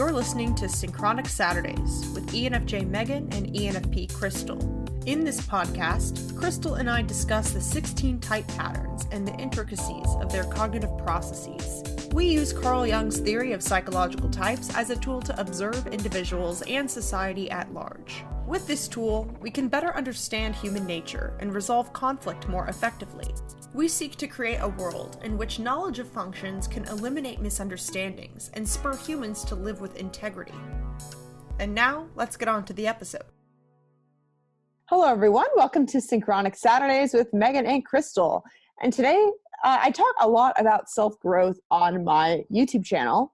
You're listening to Synchronic Saturdays with ENFJ Meghan and ENFP Crystal. In this podcast, Crystal and I discuss the 16 type patterns and the intricacies of their cognitive processes. We use Carl Jung's theory of psychological types as a tool to observe individuals and society at large. With this tool, we can better understand human nature and resolve conflict more effectively. We seek to create a world in which knowledge of functions can eliminate misunderstandings and spur humans to live with integrity. And now, let's get on to the episode. Hello, everyone. Welcome to Synchronic Saturdays with Meghan and Crystal. And today, I talk a lot about self-growth on my YouTube channel,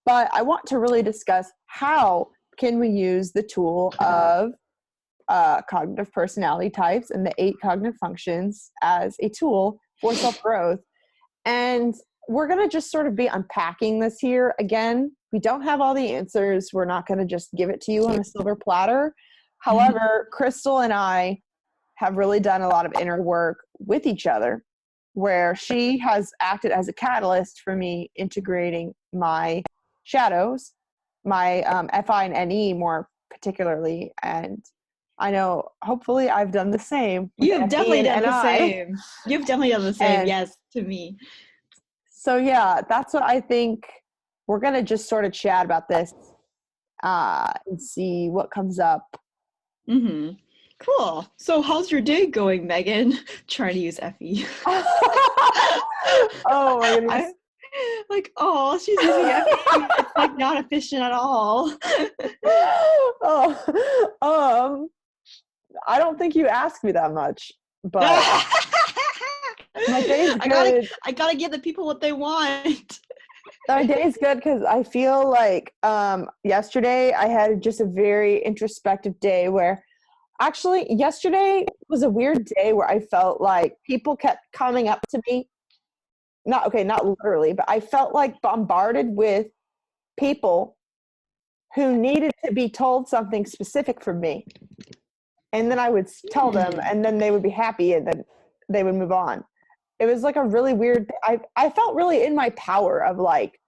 but I want to really discuss how can we use the tool of cognitive personality types and the 8 cognitive functions as a tool for self-growth. And we're going to just sort of be unpacking this here. Again, we don't have all the answers. We're not going to just give it to you on a silver platter. However, Crystal and I have really done a lot of inner work with each other, where she has acted as a catalyst for me integrating my shadows, my FI and NE more particularly. And I know, hopefully, I've done the same. You've definitely done the same. You've definitely done the same, yes, to me. So, yeah, that's what I think. We're going to just sort of chat about this and see what comes up. Mm-hmm. Cool. So how's your day going, Meghan? Trying to use FE. Oh, my goodness. She's using FE. It's like not efficient at all. I don't think you asked me that much, but my day's good. I gotta give the people what they want. My day's good because I feel like yesterday I had just a very introspective day where actually yesterday was a weird day where I felt like people kept coming up to me. Not literally, but I felt like bombarded with people who needed to be told something specific from me. And then I would tell them, and then they would be happy, and then they would move on. It was like a really weird, I felt really in my power of like,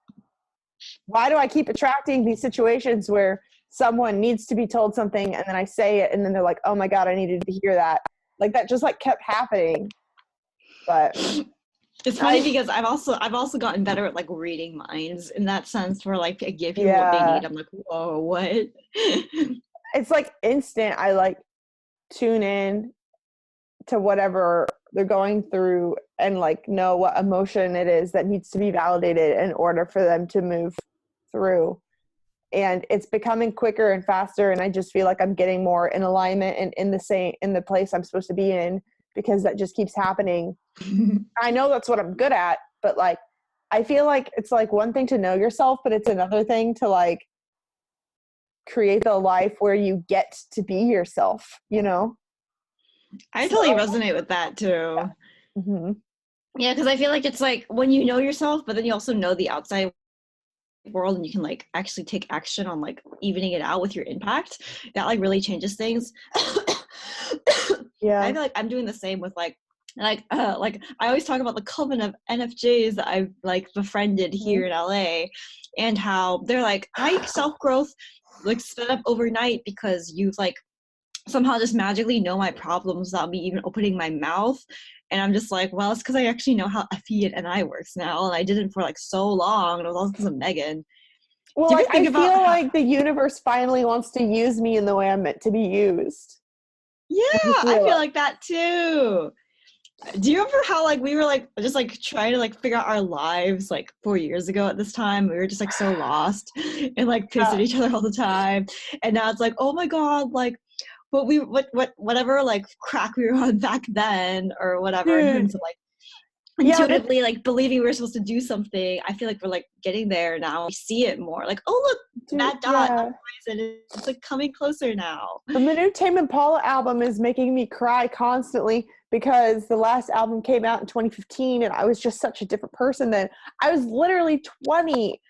why do I keep attracting these situations where someone needs to be told something and then I say it and then they're like, oh my God, I needed to hear that. Like that just like kept happening. But it's funny because I've also gotten better at like reading minds in that sense where like I give people what they need. I'm like, whoa, what? It's like instant. I like tune in to whatever they're going through and like know what emotion it is that needs to be validated in order for them to move through. And it's becoming quicker and faster, and I just feel like I'm getting more in alignment and in the place I'm supposed to be in, because that just keeps happening. I know that's what I'm good at, but like I feel like it's like one thing to know yourself, but it's another thing to like create the life where you get to be yourself, you know? I totally resonate with that too. Yeah. Mm-hmm. Yeah, because I feel like it's like when you know yourself, but then you also know the outside world and you can like actually take action on like evening it out with your impact, that like really changes things. Yeah, I feel like I'm doing the same with like I always talk about the coven of NFJs that I've like befriended here in LA, and how they're like, my self-growth like sped up overnight because you've like somehow just magically know my problems without me even opening my mouth. And I'm just like, well, it's because I actually know how FE and NI works now, and I didn't for like so long, and it was all because of Meghan. Well, like, I feel like the universe finally wants to use me in the way I'm meant to be used. Yeah, I feel like that too. Do you remember how like we were like just like trying to like figure out our lives like 4 years ago at this time? We were just like so lost and like pissed at each other all the time. And now it's like, oh my God, like whatever like crack we were on back then or whatever, in terms of like intuitively like believing we were supposed to do something. I feel like we're like getting there now. We see it more like, oh look, that dot on the horizon, it's like coming closer now. The new Tame Impala album is making me cry constantly because the last album came out in 2015 and I was just such a different person then. I was literally 20.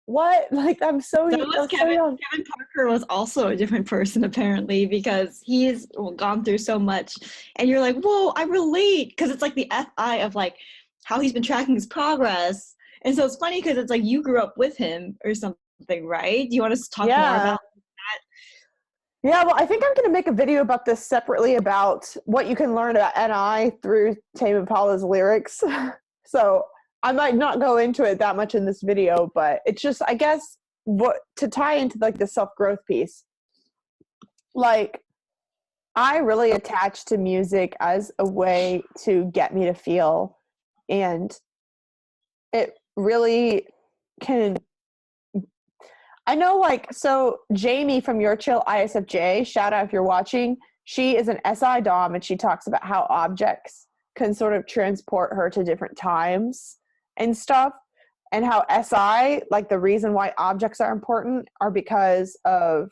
What? Like, I'm so young. Kevin Parker was also a different person, apparently, because he's gone through so much. And you're like, whoa, I relate. Because it's like the FI of like how he's been tracking his progress. And so it's funny because it's like you grew up with him or something. something, right? Do you want to talk more about that? Yeah, well, I think I'm going to make a video about this separately about what you can learn about NI through Tame Impala's lyrics. So I might not go into it that much in this video, but it's just, I guess, what to tie into like the self-growth piece. Like, I really attach to music as a way to get me to feel, and it really can. I know, like, so Jamie from Your Chill ISFJ, shout out if you're watching, she is an SI Dom, and she talks about how objects can sort of transport her to different times and stuff, and how SI, like, the reason why objects are important are because of,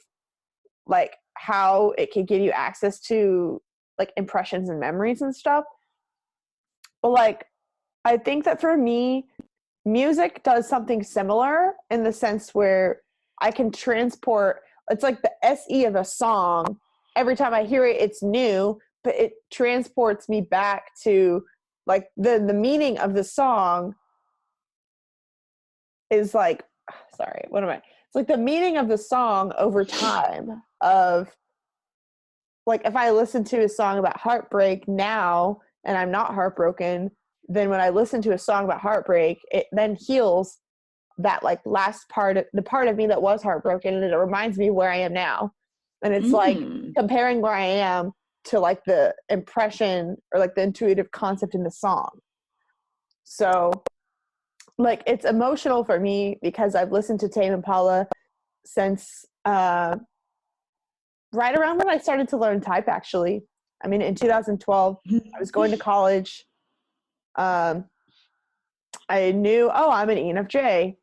like, how it can give you access to, like, impressions and memories and stuff. But, like, I think that for me, music does something similar in the sense where I can transport, it's like the SE of a song. Every time I hear it, it's new, but it transports me back to, like, the meaning of the song is like, sorry, what am I? It's like the meaning of the song over time of, like, if I listen to a song about heartbreak now and I'm not heartbroken, then when I listen to a song about heartbreak, it then heals that, like, last part of the part of me that was heartbroken, and it reminds me where I am now. And it's like comparing where I am to, like, the impression or, like, the intuitive concept in the song. So, like, it's emotional for me because I've listened to Tame Impala since right around when I started to learn type, actually. I mean, in 2012, I was going to college. I knew, oh, I'm an ENFJ.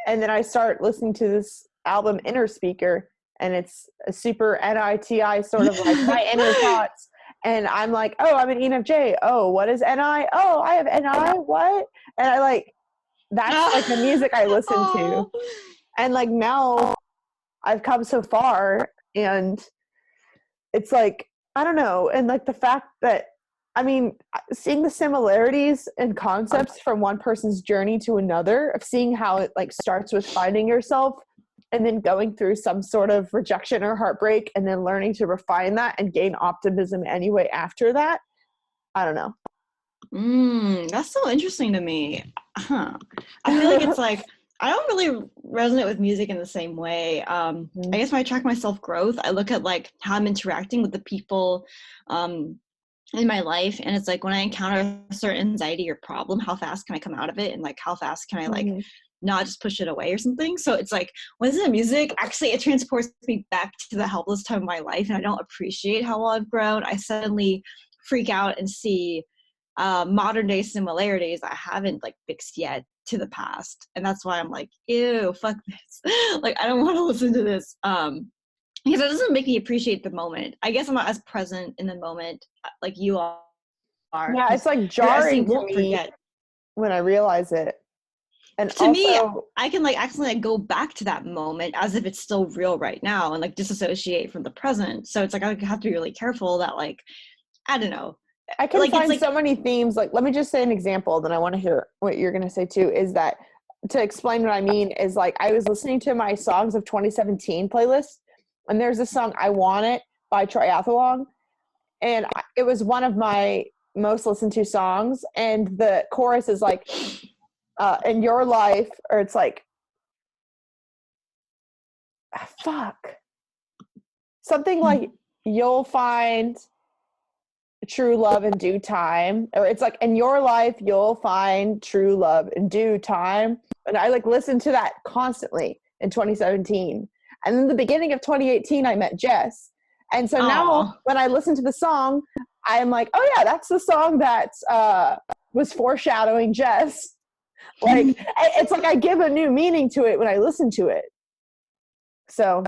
And then I start listening to this album, Inner Speaker, and it's a super NITI sort of like my inner thoughts. And I'm like, oh, I'm an ENFJ. Oh, what is NI? Oh, I have NI. What? And I, like, that's like the music I listen to. And, like, now I've come so far, and it's like, I don't know. And, like, the fact that, I mean, seeing the similarities and concepts from one person's journey to another, of seeing how it, like, starts with finding yourself and then going through some sort of rejection or heartbreak and then learning to refine that and gain optimism anyway after that. I don't know. That's so interesting to me. I feel like it's like, I don't really resonate with music in the same way. I guess when I track my self-growth, I look at, like, how I'm interacting with the people in my life, and it's like, when I encounter a certain anxiety or problem, how fast can I come out of it, and, like, how fast can I, like, not just push it away or something. So it's like, when it's in music, actually it transports me back to the helpless time of my life, and I don't appreciate how well I've grown. I suddenly freak out and see modern day similarities I haven't, like, fixed yet to the past, and that's why I'm like, ew, fuck this. Like, I don't want to listen to this because it doesn't make me appreciate the moment. I guess I'm not as present in the moment like you are. Yeah, it's like jarring to me when I realize it. And to me, I can, like, accidentally, like, go back to that moment as if it's still real right now, and, like, disassociate from the present. So it's like, I have to be really careful that, like, I don't know. I can, like, find so many themes. Like, let me just say an example, then I want to hear what you're going to say too, is that, to explain what I mean, is, like, I was listening to my Songs of 2017 playlist, and there's this song, I Want It by Triathlon, and it was one of my most listened to songs, and the chorus is like, in your life, or it's like, something like, you'll find true love in due time, or it's like, in your life you'll find true love in due time. And I, like, listened to that constantly in 2017, and in the beginning of 2018 I met Jess, and so now when I listen to the song, I'm like, oh yeah, that's the song that was foreshadowing Jess. Like, it's like I give a new meaning to it when I listen to it. So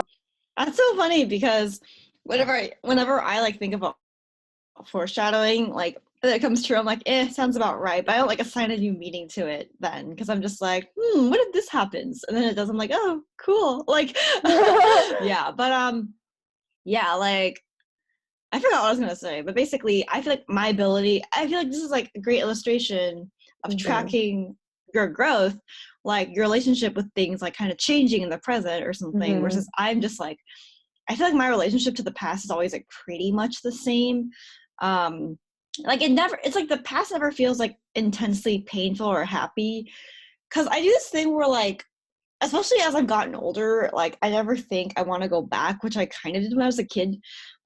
that's so funny, because whenever I like think about foreshadowing, like, that comes true, I'm like, sounds about right, but I don't, like, assign a new meaning to it then, because I'm just like, what if this happens? And then it does, I'm like, oh, cool. Like, yeah, but yeah, like, I forgot what I was gonna say, but basically, I feel like this is, like, a great illustration of tracking your growth, like your relationship with things like kind of changing in the present or something, versus I'm just like, I feel like my relationship to the past is always like pretty much the same. Like it's like the past never feels like intensely painful or happy, because I do this thing where like, especially as I've gotten older, like I never think I want to go back, which I kind of did when I was a kid,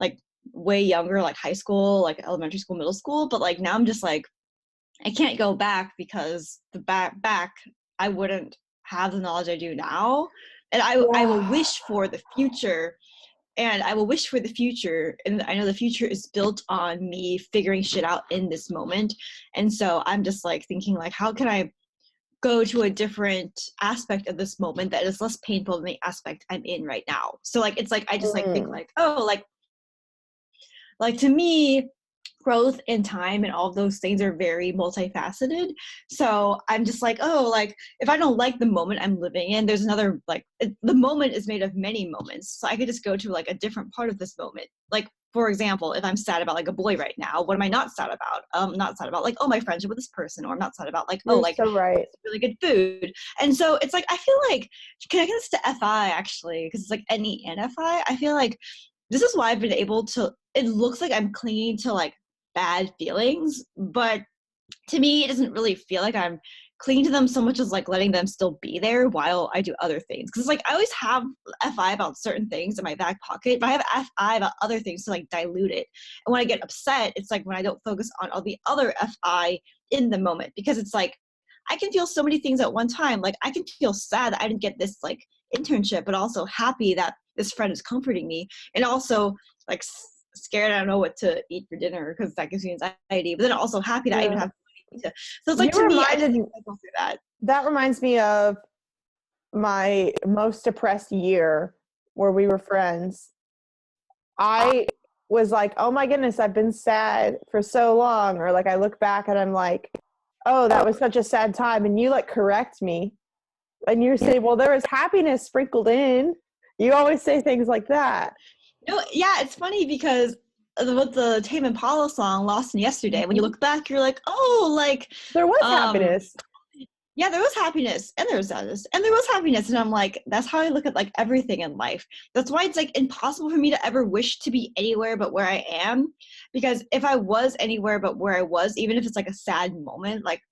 like way younger, like high school, like elementary school, middle school. But like now I'm just like, I can't go back, because the back I wouldn't have the knowledge I do now. And I will wish for the future. And I will wish for the future. And I know the future is built on me figuring shit out in this moment. And so I'm just like thinking like, how can I go to a different aspect of this moment that is less painful than the aspect I'm in right now? So like, it's like, I just like think like, oh, like to me, growth and time and all of those things are very multifaceted. So I'm just like, oh, like if I don't like the moment I'm living in, there's another, like the moment is made of many moments. So I could just go to like a different part of this moment. Like, for example, if I'm sad about like a boy right now, what am I not sad about? Not sad about like, oh, my friendship with this person, or I'm not sad about like, oh, like so right. really good food. And so it's like, I feel like, can I get this to FI actually? Because it's like NE and FI. I feel like this is why I've been able to, it looks like I'm clinging to like bad feelings, but to me it doesn't really feel like I'm clinging to them so much as like letting them still be there while I do other things. Because like I always have FI about certain things in my back pocket, but I have FI about other things to like dilute it. And when I get upset, it's like when I don't focus on all the other FI in the moment, because it's like I can feel so many things at one time. Like I can feel sad that I didn't get this like internship, but also happy that this friend is comforting me, and also like scared I don't know what to eat for dinner because that gives me anxiety, but then also happy that I even have to. So it's like, to me, I just think I go through that. That reminds me of my most depressed year where we were friends. I was like, oh my goodness, I've been sad for so long. Or like I look back and I'm like, oh, that was such a sad time. And you like correct me and you say, well, there was happiness sprinkled in. You always say things like that. No, yeah, it's funny because with the Tame Impala song "Lost in Yesterday," when you look back, you're like, oh, like there was happiness. Yeah, there was happiness, and there was sadness, and there was happiness, and I'm like, that's how I look at like everything in life. That's why it's like impossible for me to ever wish to be anywhere but where I am, because if I was anywhere but where I was, even if it's like a sad moment, like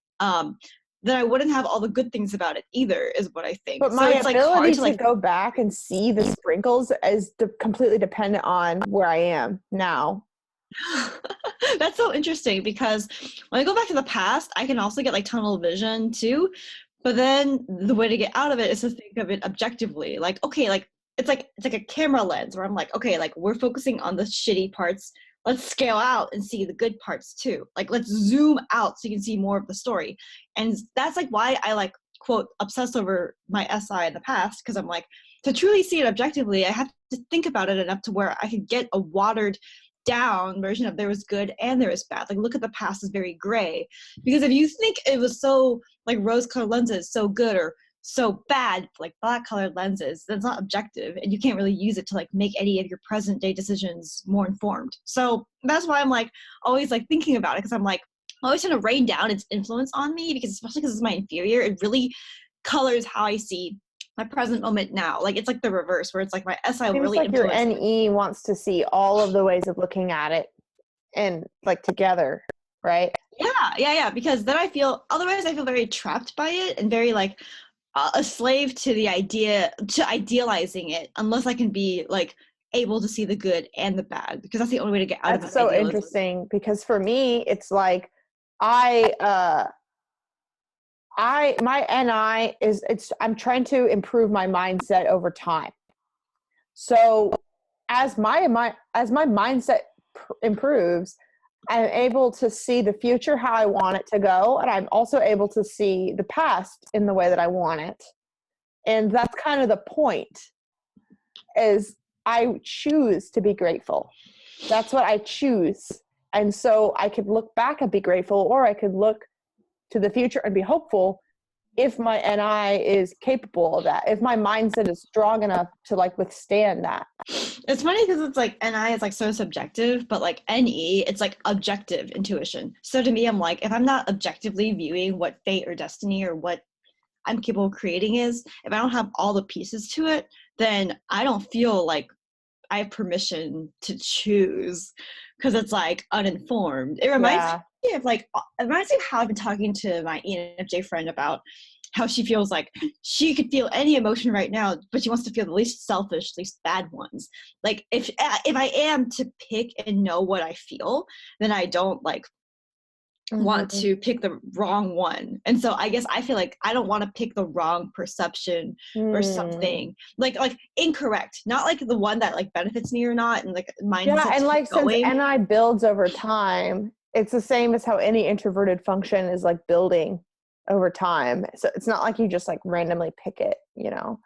then I wouldn't have all the good things about it either, is what I think. But my ability to go back and see the sprinkles is completely dependent on where I am now. That's so interesting, because when I go back to the past, I can also get like tunnel vision too. But then the way to get out of it is to think of it objectively. Like, okay, like it's like a camera lens where I'm like, okay, like we're focusing on the shitty parts. Let's scale out and see the good parts too. Like, let's zoom out so you can see more of the story. And that's like why I like, quote, obsess over my SI in the past, because I'm like, to truly see it objectively, I have to think about it enough to where I could get a watered down version of there was good and there was bad. Like, look at the past as very gray. Because if you think it was so like rose-colored lenses, so good or so bad, like black colored lenses, that's not objective, and you can't really use it to like make any of your present day decisions more informed. So that's why I'm like always like thinking about it, because I'm like always trying to rain down its influence on me, because especially because it's my inferior, it really colors how I see my present moment now. Like it's like the reverse, where it's like my SI Seems really like your NE wants to see all of the ways of looking at it and like together, right? Yeah, because then I feel, otherwise I feel very trapped by it and very like a slave to the idea, to idealizing it, unless I can be like able to see the good and the bad, because that's the only way to get out of it. That's so interesting, because for me it's like my NI is I'm trying to improve my mindset over time. So as my mindset improves, I'm able to see the future how I want it to go, and I'm also able to see the past in the way that I want it. And that's kind of the point, is I choose to be grateful. That's what I choose. And so I could look back and be grateful, or I could look to the future and be hopeful. if my NI is capable of that, if my mindset is strong enough to like withstand that. It's funny because it's like NI is like so subjective, but like NE, it's like objective intuition. So to me, I'm like, if I'm not objectively viewing what fate or destiny or what I'm capable of creating is, if I don't have all the pieces to it, then I don't feel like I have permission to choose, because it's like uninformed. It reminds me of like, it reminds me of how I've been talking to my ENFJ friend about how she feels like she could feel any emotion right now, but she wants to feel the least selfish, least bad ones. Like if I am to pick and know what I feel, then I don't like want to pick the wrong one. And so I guess I feel like I don't want to pick the wrong perception or something like incorrect, not like the one that like benefits me or not. And like mine. Yeah. And like, since NI builds over time, it's the same as how any introverted function is like building over time. So it's not like you just like randomly pick it, you know?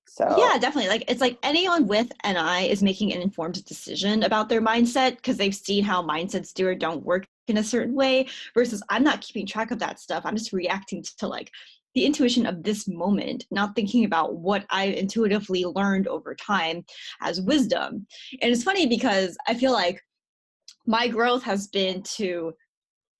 So yeah, definitely. Like it's like anyone with NI is making an informed decision about their mindset because they've seen how mindsets do or don't work in a certain way, versus I'm not keeping track of that stuff. I'm just reacting to like the intuition of this moment, not thinking about what I intuitively learned over time as wisdom. And it's funny because I feel like my growth has been to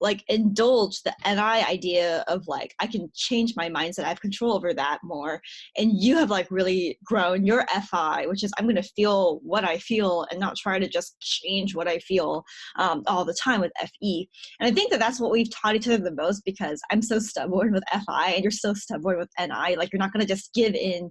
like indulge the NI idea of like I can change my mindset, I have control over that more. And you have like really grown your FI, which is I'm going to feel what I feel and not try to just change what I feel all the time with FE. And I think that that's what we've taught each other the most, because I'm so stubborn with FI and you're so stubborn with NI. Like you're not going to just give in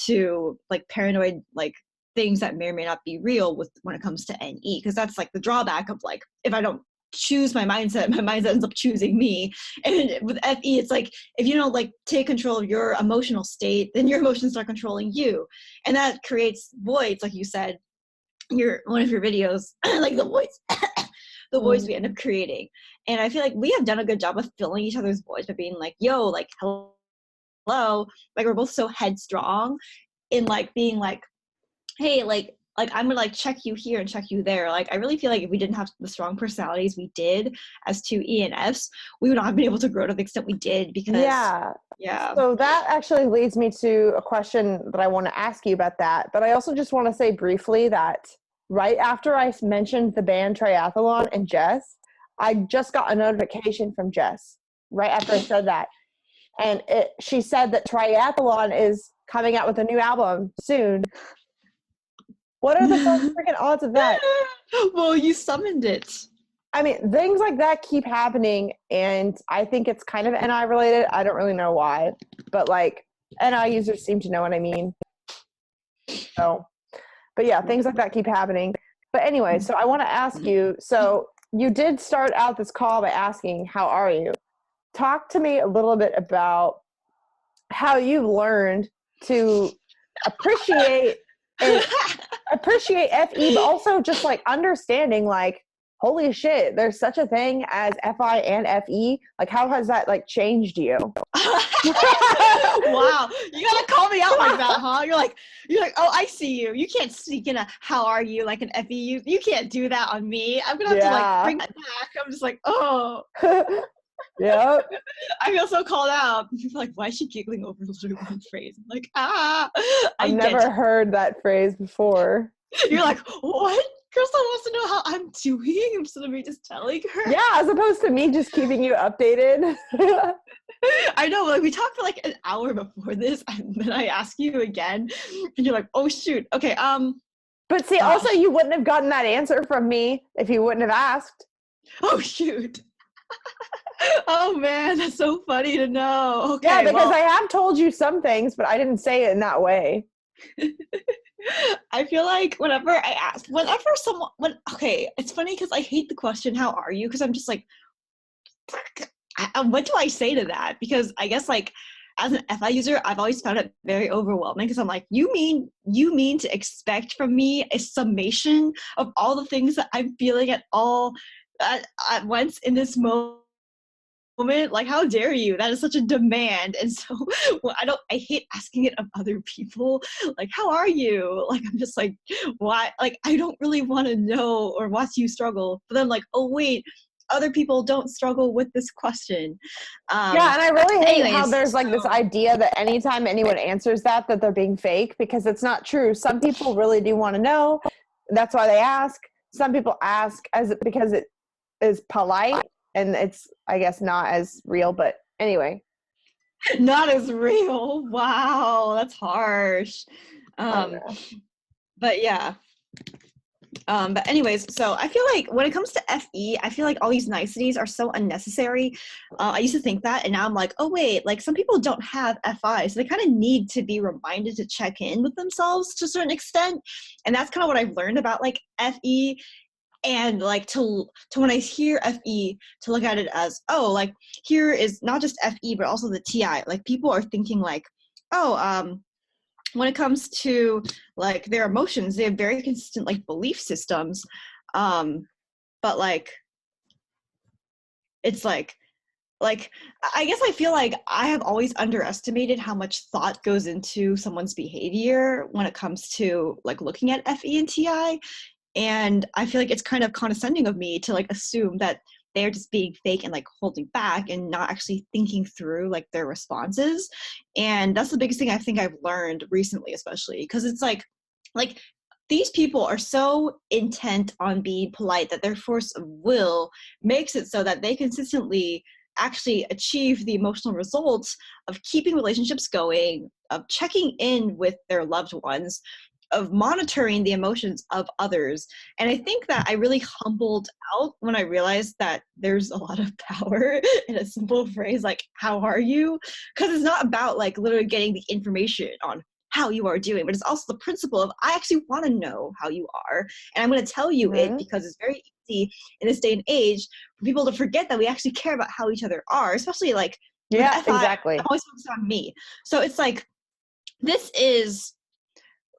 to like paranoid like things that may or may not be real with when it comes to NE, because that's like the drawback of like if I don't choose my mindset ends up choosing me. And with FE, it's like if you don't like take control of your emotional state, then your emotions start controlling you, and that creates voids, like you said, one of your videos, like the voids the voids we end up creating. And I feel like we have done a good job of filling each other's voids by being like, yo, like hello, like we're both so headstrong in like being like, hey, like I'm gonna like check you here and check you there. Like I really feel like if we didn't have the strong personalities we did as two ENFs, we would not have been able to grow to the extent we did, because yeah. So that actually leads me to a question that I want to ask you about that. But I also just want to say briefly that right after I mentioned the band Triathlon and Jess, I just got a notification from Jess right after I said that. And she said that Triathlon is coming out with a new album soon. What are the freaking odds of that? Well, you summoned it. I mean, things like that keep happening, and I think it's kind of NI related. I don't really know why, but like NI users seem to know what I mean. So, but yeah, things like that keep happening. But anyway, so I want to ask you, so you did start out this call by asking, how are you? Talk to me a little bit about how you've learned to appreciate FE, but also just like understanding like, holy shit, there's such a thing as FI and FE. Like, how has that like changed you? Wow, you gotta call me out like that, huh? You're like, oh, I see you. You can't sneak in a how are you like an FE. You can't do that on me. I'm gonna have to like bring that back. I'm just like, oh. Yeah. I feel so called out. People are like, why is she giggling over literally one phrase? I'm like, I've never heard that phrase before. You're like, what? Crystal wants to know how I'm doing instead of me just telling her. Yeah, as opposed to me just keeping you updated. I know, like we talked for like an hour before this, and then I ask you again, and you're like, oh shoot, okay, But see, also you wouldn't have gotten that answer from me if you wouldn't have asked. Oh shoot. Oh man, that's so funny to know. Okay, yeah, because I have told you some things, but I didn't say it in that way. I feel like whenever someone, okay, it's funny because I hate the question, how are you? Because I'm just like, what do I say to that? Because I guess like as an FI user, I've always found it very overwhelming, because I'm like, you mean to expect from me a summation of all the things that I'm feeling at once in this moment? Like, how dare you? That is such a demand. And so I hate asking it of other people, like, how are you? Like, I'm just like, why? Like, I don't really want to know or watch you struggle. But then like, oh wait, other people don't struggle with this question. Yeah, and I really hate how there's like this so- idea that anytime anyone answers that they're being fake, because it's not true. Some people really do want to know. That's why they ask. Some people ask because it is polite, and it's, I guess, not as real. But anyway. Not as real. Wow, that's harsh. But yeah. But anyways, so I feel like when it comes to FE, I feel like all these niceties are so unnecessary. I used to think that, and now I'm like, oh wait, like some people don't have FI, so they kind of need to be reminded to check in with themselves to a certain extent. And that's kind of what I've learned about like FE. And like to when I hear FE, to look at it as, oh, like here is not just FE but also the TI. Like people are thinking like, oh, when it comes to like their emotions, they have very consistent like belief systems, but like it's like I guess I feel like I have always underestimated how much thought goes into someone's behavior when it comes to like looking at FE and TI. And I feel like it's kind of condescending of me to like assume that they're just being fake and like holding back and not actually thinking through like their responses. And that's the biggest thing I think I've learned recently, especially because it's like these people are so intent on being polite that their force of will makes it so that they consistently actually achieve the emotional results of keeping relationships going, of checking in with their loved ones, of monitoring the emotions of others. And I think that I really humbled out when I realized that there's a lot of power in a simple phrase like, how are you? Because it's not about like literally getting the information on how you are doing, but it's also the principle of, I actually want to know how you are. And I'm going to tell you it, because it's very easy in this day and age for people to forget that we actually care about how each other are, especially like, yeah, FI, exactly. I'm always focused on me. So it's like,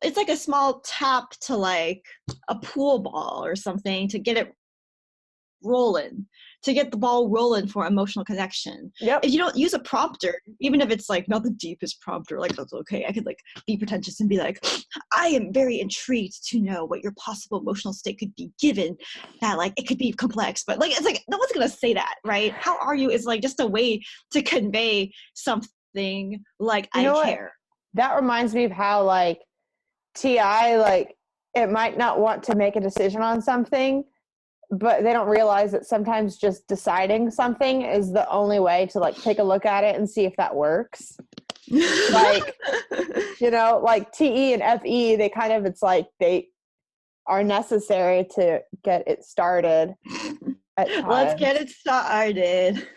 it's like a small tap to like a pool ball or something to get it rolling, to get the ball rolling for emotional connection. Yep. If you don't use a prompter, even if it's like not the deepest prompter, like that's okay. I could like be pretentious and be like, I am very intrigued to know what your possible emotional state could be, given that like it could be complex, but like it's like no one's gonna say that, right? How are you is like just a way to convey something like I care. That reminds me of how like TI, like it might not want to make a decision on something, but they don't realize that sometimes just deciding something is the only way to like take a look at it and see if that works. Like, you know, like TE and FE, they kind of, it's like they are necessary to get it started. Let's get it started.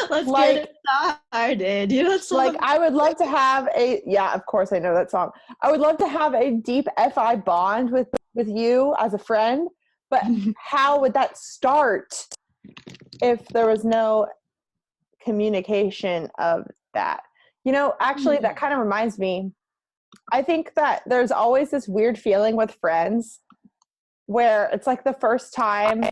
Let's get it started. You know, like I would love to have of course I know that song. I would love to have a deep FI bond with you as a friend, but how would that start if there was no communication of that? You know, actually that kind of reminds me, I think that there's always this weird feeling with friends where it's like the first time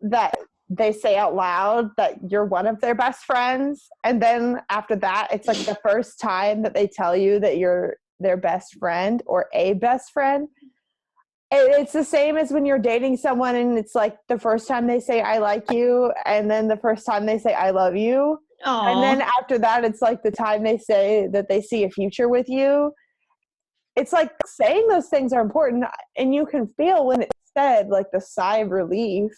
that they say out loud that you're one of their best friends. And then after that, it's like the first time that they tell you that you're their best friend or a best friend. It's the same as when you're dating someone and it's like the first time they say, I like you. And then the first time they say, I love you. Aww. And then after that, it's like the time they say that they see a future with you. It's like saying those things are important, and you can feel when it's said, like the sigh of relief.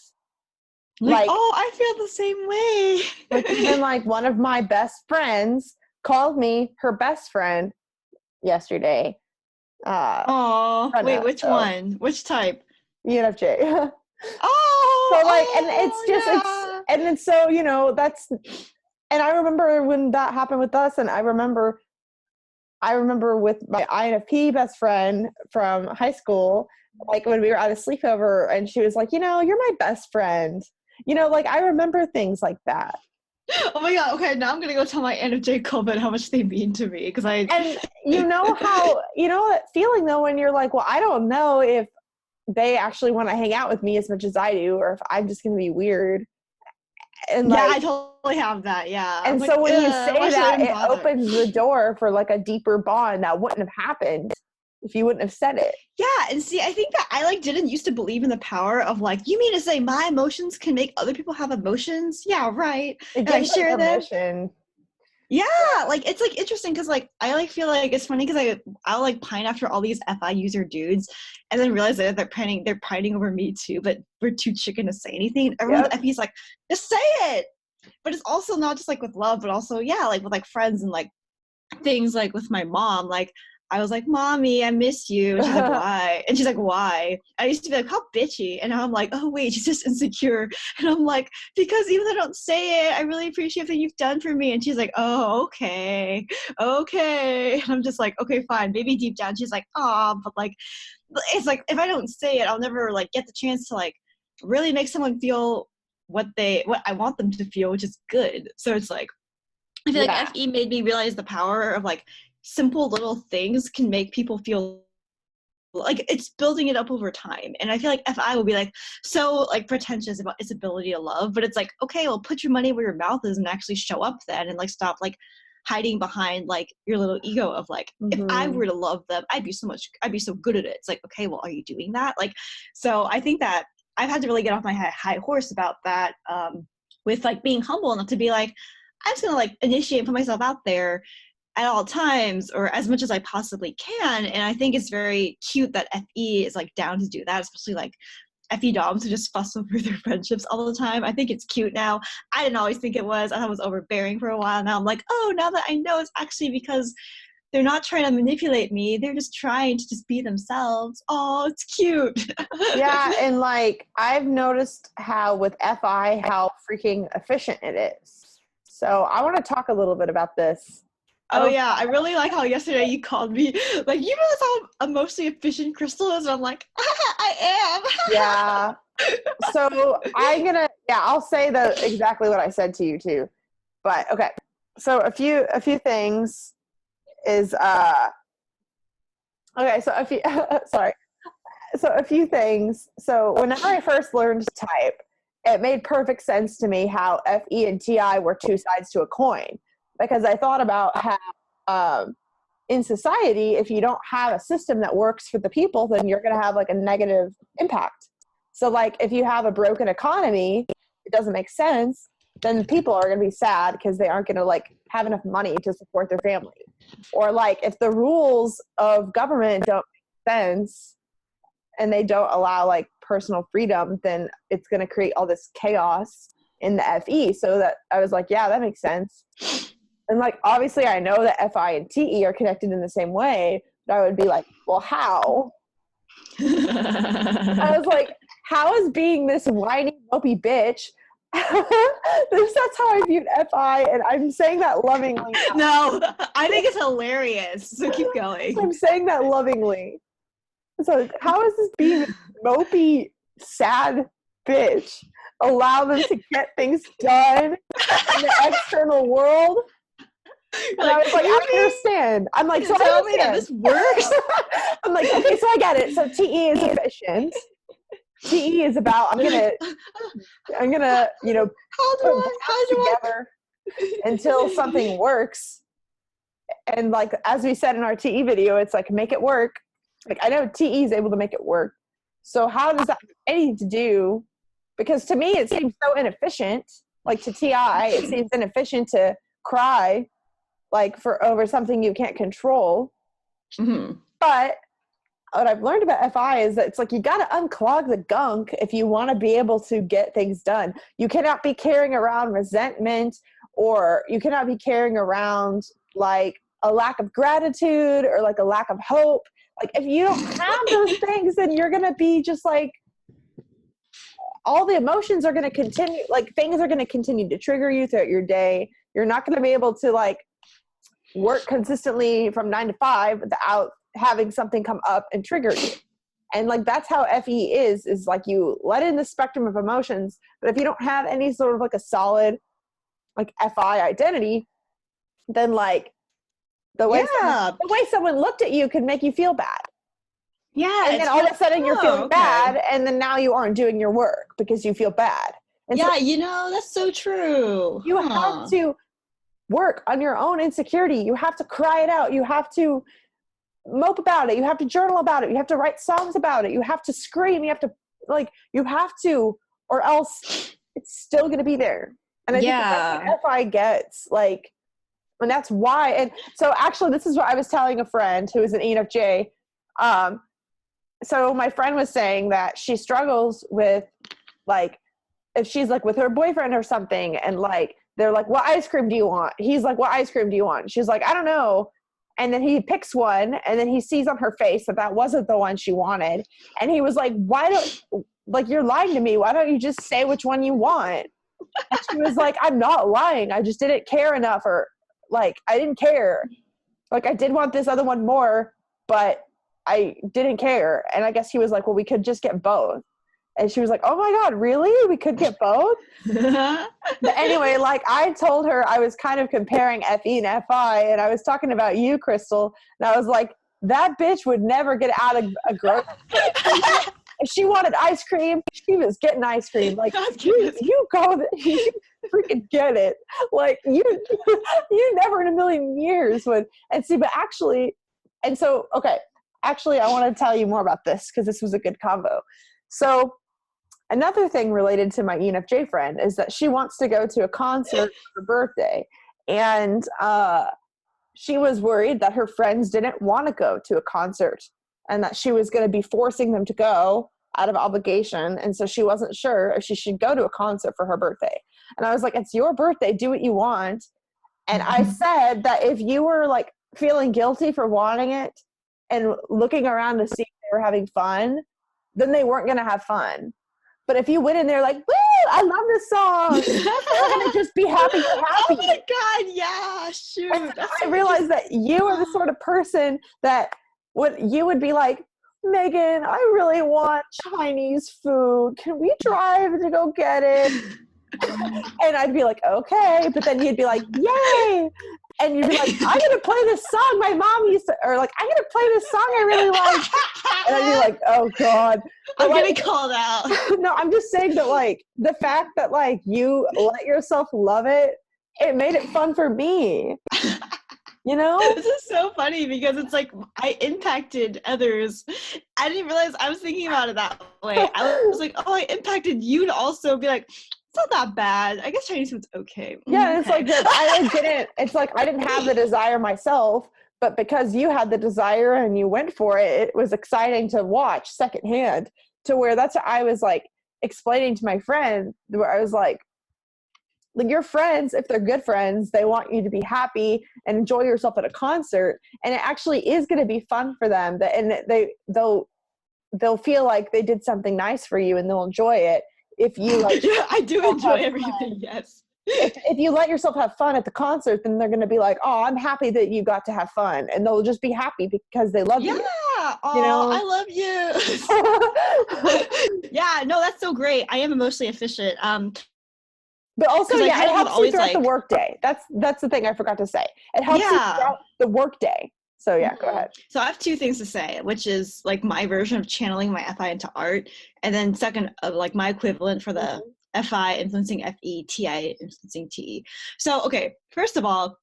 Like, oh, I feel the same way. Like even like one of my best friends called me her best friend yesterday. Wait, which one? Which type? ENFJ. Oh, so like, and it's just, yeah. it's so, you know, that's, and I remember when that happened with us, and I remember with my INFP best friend from high school, like when we were at a sleepover, and she was like, you know, you're my best friend. You know, like I remember things like that. Oh my God. Okay. Now I'm going to go tell my ENFJ comment how much they mean to me. And you know how, you know that feeling though, when you're like, well, I don't know if they actually want to hang out with me as much as I do, or if I'm just going to be weird. And yeah, I totally have that. Yeah. And so when you say that, it opens the door for like a deeper bond that wouldn't have happened if you wouldn't have said it. Yeah, and see, I think that I like didn't used to believe in the power of like, you mean to say my emotions can make other people have emotions? Yeah, right. It And I gives share them. permission. Yeah, like it's like interesting because like I like feel like it's funny because I'll like pine after all these FI user dudes and then realize that they're pining over me too, but we're too chicken to say anything. And everyone with FE's like, just say it. But it's also not just like with love, but also like with like friends and like things like with my mom, like I was like, Mommy, I miss you. And she's like, why? And she's like, why? I used to be like, how bitchy. And now I'm like, oh, wait, she's just insecure. And I'm like, because even though I don't say it, I really appreciate everything you've done for me. And she's like, oh, okay. And I'm just like, okay, fine. Maybe deep down, she's like, oh, but like, it's like, if I don't say it, I'll never like get the chance to like really make someone feel what I want them to feel, which is good. So it's like, I feel like FE made me realize the power of like simple little things can make people feel like it's building it up over time. And I feel like FI will be like so like pretentious about its ability to love, but it's like, okay, well, put your money where your mouth is and actually show up then, and like stop like hiding behind like your little ego of like, if I were to love them, I'd be so good at it. It's like, okay, well, are you doing that? Like, so I think that I've had to really get off my high horse about that, with like being humble enough to be like, I'm just gonna like initiate and put myself out there at all times or as much as I possibly can. And I think it's very cute that FE is like down to do that, especially like FE doms who just fuss over their friendships all the time. I think it's cute now. I didn't always think it was. I thought it was overbearing for a while. Now I'm like, oh, now that I know, it's actually because they're not trying to manipulate me. They're just trying to just be themselves. Oh, it's cute. Yeah, and like I've noticed how with FI, how freaking efficient it is. So I want to talk a little bit about this. Oh yeah, I really like how yesterday you called me like, you realize how emotionally efficient Crystal is? And I'm like, I am. Yeah. So I'll say exactly what I said to you too. But okay. So a few things is okay, so a few sorry. So a few things. So whenever I first learned to type, it made perfect sense to me how FE and TI were two sides to a coin, because I thought about how in society, if you don't have a system that works for the people, then you're going to have like a negative impact. So like if you have a broken economy, it doesn't make sense, then people are going to be sad because they aren't going to like have enough money to support their family. Or like if the rules of government don't make sense and they don't allow like personal freedom, then it's going to create all this chaos in the FE. So that I was like, yeah, that makes sense. And like, obviously I know that FI and TE are connected in the same way, but I would be like, well, how? I was like, how is being this whiny, mopey bitch? That's how I viewed FI, and I'm saying that lovingly. No, I think it's hilarious. So keep going. I'm saying that lovingly. So how is this being a mopey, sad bitch allow them to get things done in the external world? And I was like, I understand. I'm like, so tell me that this works. I'm like, okay, so I get it. So TE is efficient. TE is about I'm gonna how do together until something works. And like as we said in our TE video, it's like make it work. Like I know TE is able to make it work. So how does that have anything to do? Because to me it seems so inefficient. Like to TI, it seems inefficient to cry like for over something you can't control. Mm-hmm. But what I've learned about FI is that it's like you got to unclog the gunk if you want to be able to get things done. You cannot be carrying around resentment, or you cannot be carrying around like a lack of gratitude or like a lack of hope. Like if you don't have those things, then you're going to be just like, all the emotions are going to continue, like things are going to continue to trigger you throughout your day. You're not going to be able to like work consistently from 9 to 5 without having something come up and trigger you. And like that's how FE is like you let in the spectrum of emotions, but if you don't have any sort of like a solid like FI identity, then like the way someone looked at you could make you feel bad. Yeah. And then all of a sudden you're feeling bad, and then now you aren't doing your work because you feel bad. And yeah, so, that's so true. You have to work on your own insecurity. You have to cry it out. You have to mope about it. You have to journal about it. You have to write songs about it. You have to scream. You have to, or else it's still going to be there. And I think that's what FI gets, like, and that's why. And so actually, this is what I was telling a friend who is an ENFJ. So my friend was saying that she struggles with, like, if she's like with her boyfriend or something, and like, they're like, what ice cream do you want? He's like, what ice cream do you want? She's like, I don't know. And then he picks one, and then he sees on her face that wasn't the one she wanted. And he was like, you're lying to me. Why don't you just say which one you want? And she was like, I'm not lying. I just didn't care enough, or like, I didn't care. Like, I did want this other one more, but I didn't care. And I guess he was like, well, we could just get both. And she was like, oh my God, really? We could get both? But anyway, like, I told her I was kind of comparing FE and FI, and I was talking about you, Crystal, and I was like, that bitch would never get out of a grocery. If she wanted ice cream, she was getting ice cream. Like, you go, you freaking get it. Like, you never in a million years would. And see, but actually, and so, okay, actually, I want to tell you more about this because this was a good combo. So another thing related to my ENFJ friend is that she wants to go to a concert for her birthday. And she was worried that her friends didn't want to go to a concert, and that she was going to be forcing them to go out of obligation. And so she wasn't sure if she should go to a concert for her birthday. And I was like, it's your birthday. Do what you want. And I said that if you were like feeling guilty for wanting it and looking around to see if they were having fun, then they weren't going to have fun. But if you went in there like, woo, I love this song, they're going to just be happy. Oh my God, yeah, shoot. I realized that you are the sort of person that you would be like, Megan, I really want Chinese food. Can we drive to go get it? And I'd be like, okay. But then you'd be like, yay. And you'd be like, I'm going to play this song my mom used to, or like, I'm going to play this song I really like. And I'd be like, oh God. I'm getting called out. No, I'm just saying that, like, the fact that, like, you let yourself love it, it made it fun for me. You know? This is so funny because it's like I impacted others. I didn't realize I was thinking about it that way. I was like, oh, I impacted you to also be like, it's not that bad. I guess Chinese food's okay. Yeah, it's like that I didn't have the desire myself, but because you had the desire and you went for it, it was exciting to watch secondhand, to where that's what I was like explaining to my friend, where I was like, your friends, if they're good friends, they want you to be happy and enjoy yourself at a concert. And it actually is going to be fun for them. And they'll feel like they did something nice for you, and they'll enjoy it. If you like, yeah, I do enjoy everything. Yes. If you let yourself have fun at the concert, then they're going to be like, oh, I'm happy that you got to have fun. And they'll just be happy because they love you. Yeah. Oh, you know? I love you. Yeah, no, that's so great. I am emotionally efficient. But also, yeah, it helps you throughout the workday. That's the thing I forgot to say. It helps you throughout the workday. So yeah, go ahead. So I have two things to say, which is like my version of channeling my FI into art, and then second, like my equivalent for the FI influencing FE, TI influencing TE. So okay, first of all,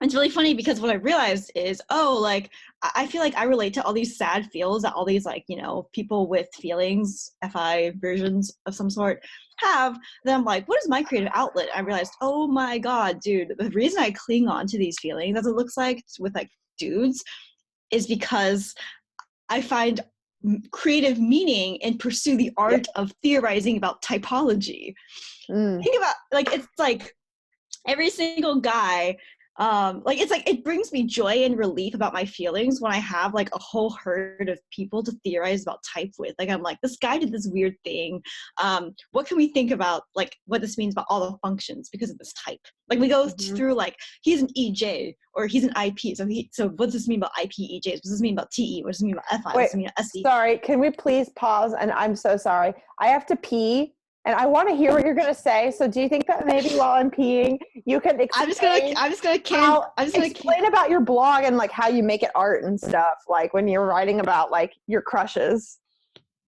it's really funny because what I realized is, like, I feel like I relate to all these sad feels that all these, like, you know, people with feelings, FI versions of some sort have. Then I'm like, what is my creative outlet? I realized, oh my God, dude, the reason I cling on to these feelings, as it looks like with like dudes, is because I find creative meaning and pursue the art of theorizing about typology. Think about, like, it's like every single guy, like, it's like, it brings me joy and relief about my feelings when I have like a whole herd of people to theorize about type with. Like, I'm like, this guy did this weird thing. What can we think about, like, what this means about all the functions because of this type? Like, we go through, like, he's an EJ or he's an IP. So what does this mean about IP EJs? What does this mean about TE? What does this mean about FI? What does this mean about SE? Sorry, can we please pause? And I'm so sorry. I have to pee. And I want to hear what you're going to say. So do you think that maybe while I'm peeing, you can explain explain about your blog and like how you make it art and stuff, like when you're writing about like your crushes?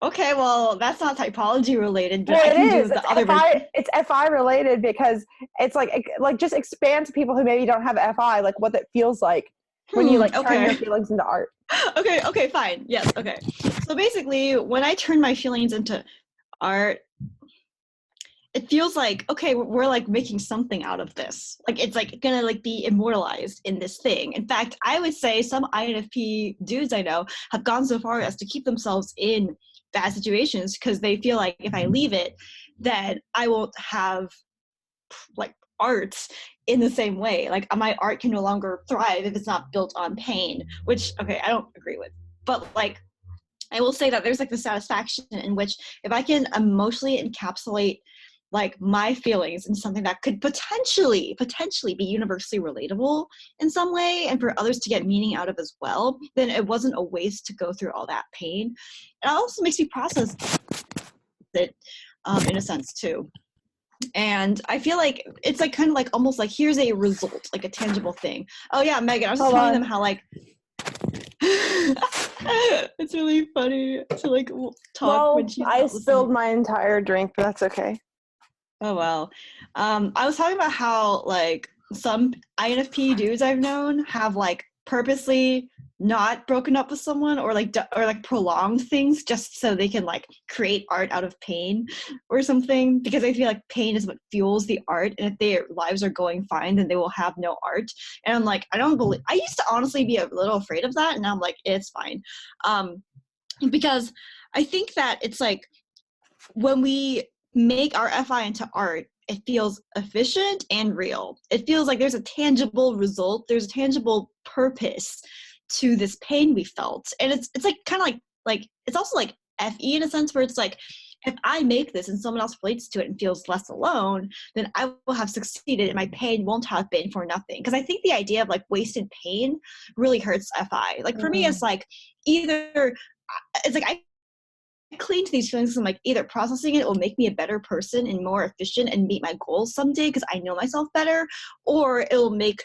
Okay, well, that's not typology related, but well, I can it is. do the other It's FI related because it's like just expand to people who maybe don't have FI, like what it feels like when you like turn your feelings into art. Okay, fine. Yes, okay. So basically, when I turn my feelings into art, it feels like, okay, we're like making something out of this. Like it's like gonna like be immortalized in this thing. In fact, I would say some INFP dudes I know have gone so far as to keep themselves in bad situations because they feel like if I leave it, then I won't have like art in the same way. Like my art can no longer thrive if it's not built on pain, which, okay, I don't agree with. But like, I will say that there's like the satisfaction in which if I can emotionally encapsulate like my feelings in something that could potentially be universally relatable in some way and for others to get meaning out of as well, then it wasn't a waste to go through all that pain. It also makes me process it in a sense too. And I feel like it's like kind of like almost like here's a result, like a tangible thing. Oh yeah, Megan, I was just telling them how like it's really funny to like talk when she's I spilled my entire drink, but that's okay. Oh well. I was talking about how like some INFP dudes I've known have like purposely not broken up with someone or like prolonged things just so they can like create art out of pain or something, because I feel like pain is what fuels the art, and if their lives are going fine then they will have no art. And I'm like, I don't believe, I used to honestly be a little afraid of that, and now I'm like, it's fine. Because I think that it's like when we make our FI into art, it feels efficient and real. It feels like there's a tangible result, there's a tangible purpose to this pain we felt. And it's like kind of like it's also like FE in a sense, where it's like if I make this and someone else relates to it and feels less alone, then I will have succeeded and my pain won't have been for nothing. Because I think the idea of like wasted pain really hurts FI. Like for me, it's like either it's like I cling to these feelings. I'm like, either processing it will make me a better person and more efficient and meet my goals someday because I know myself better, or it will make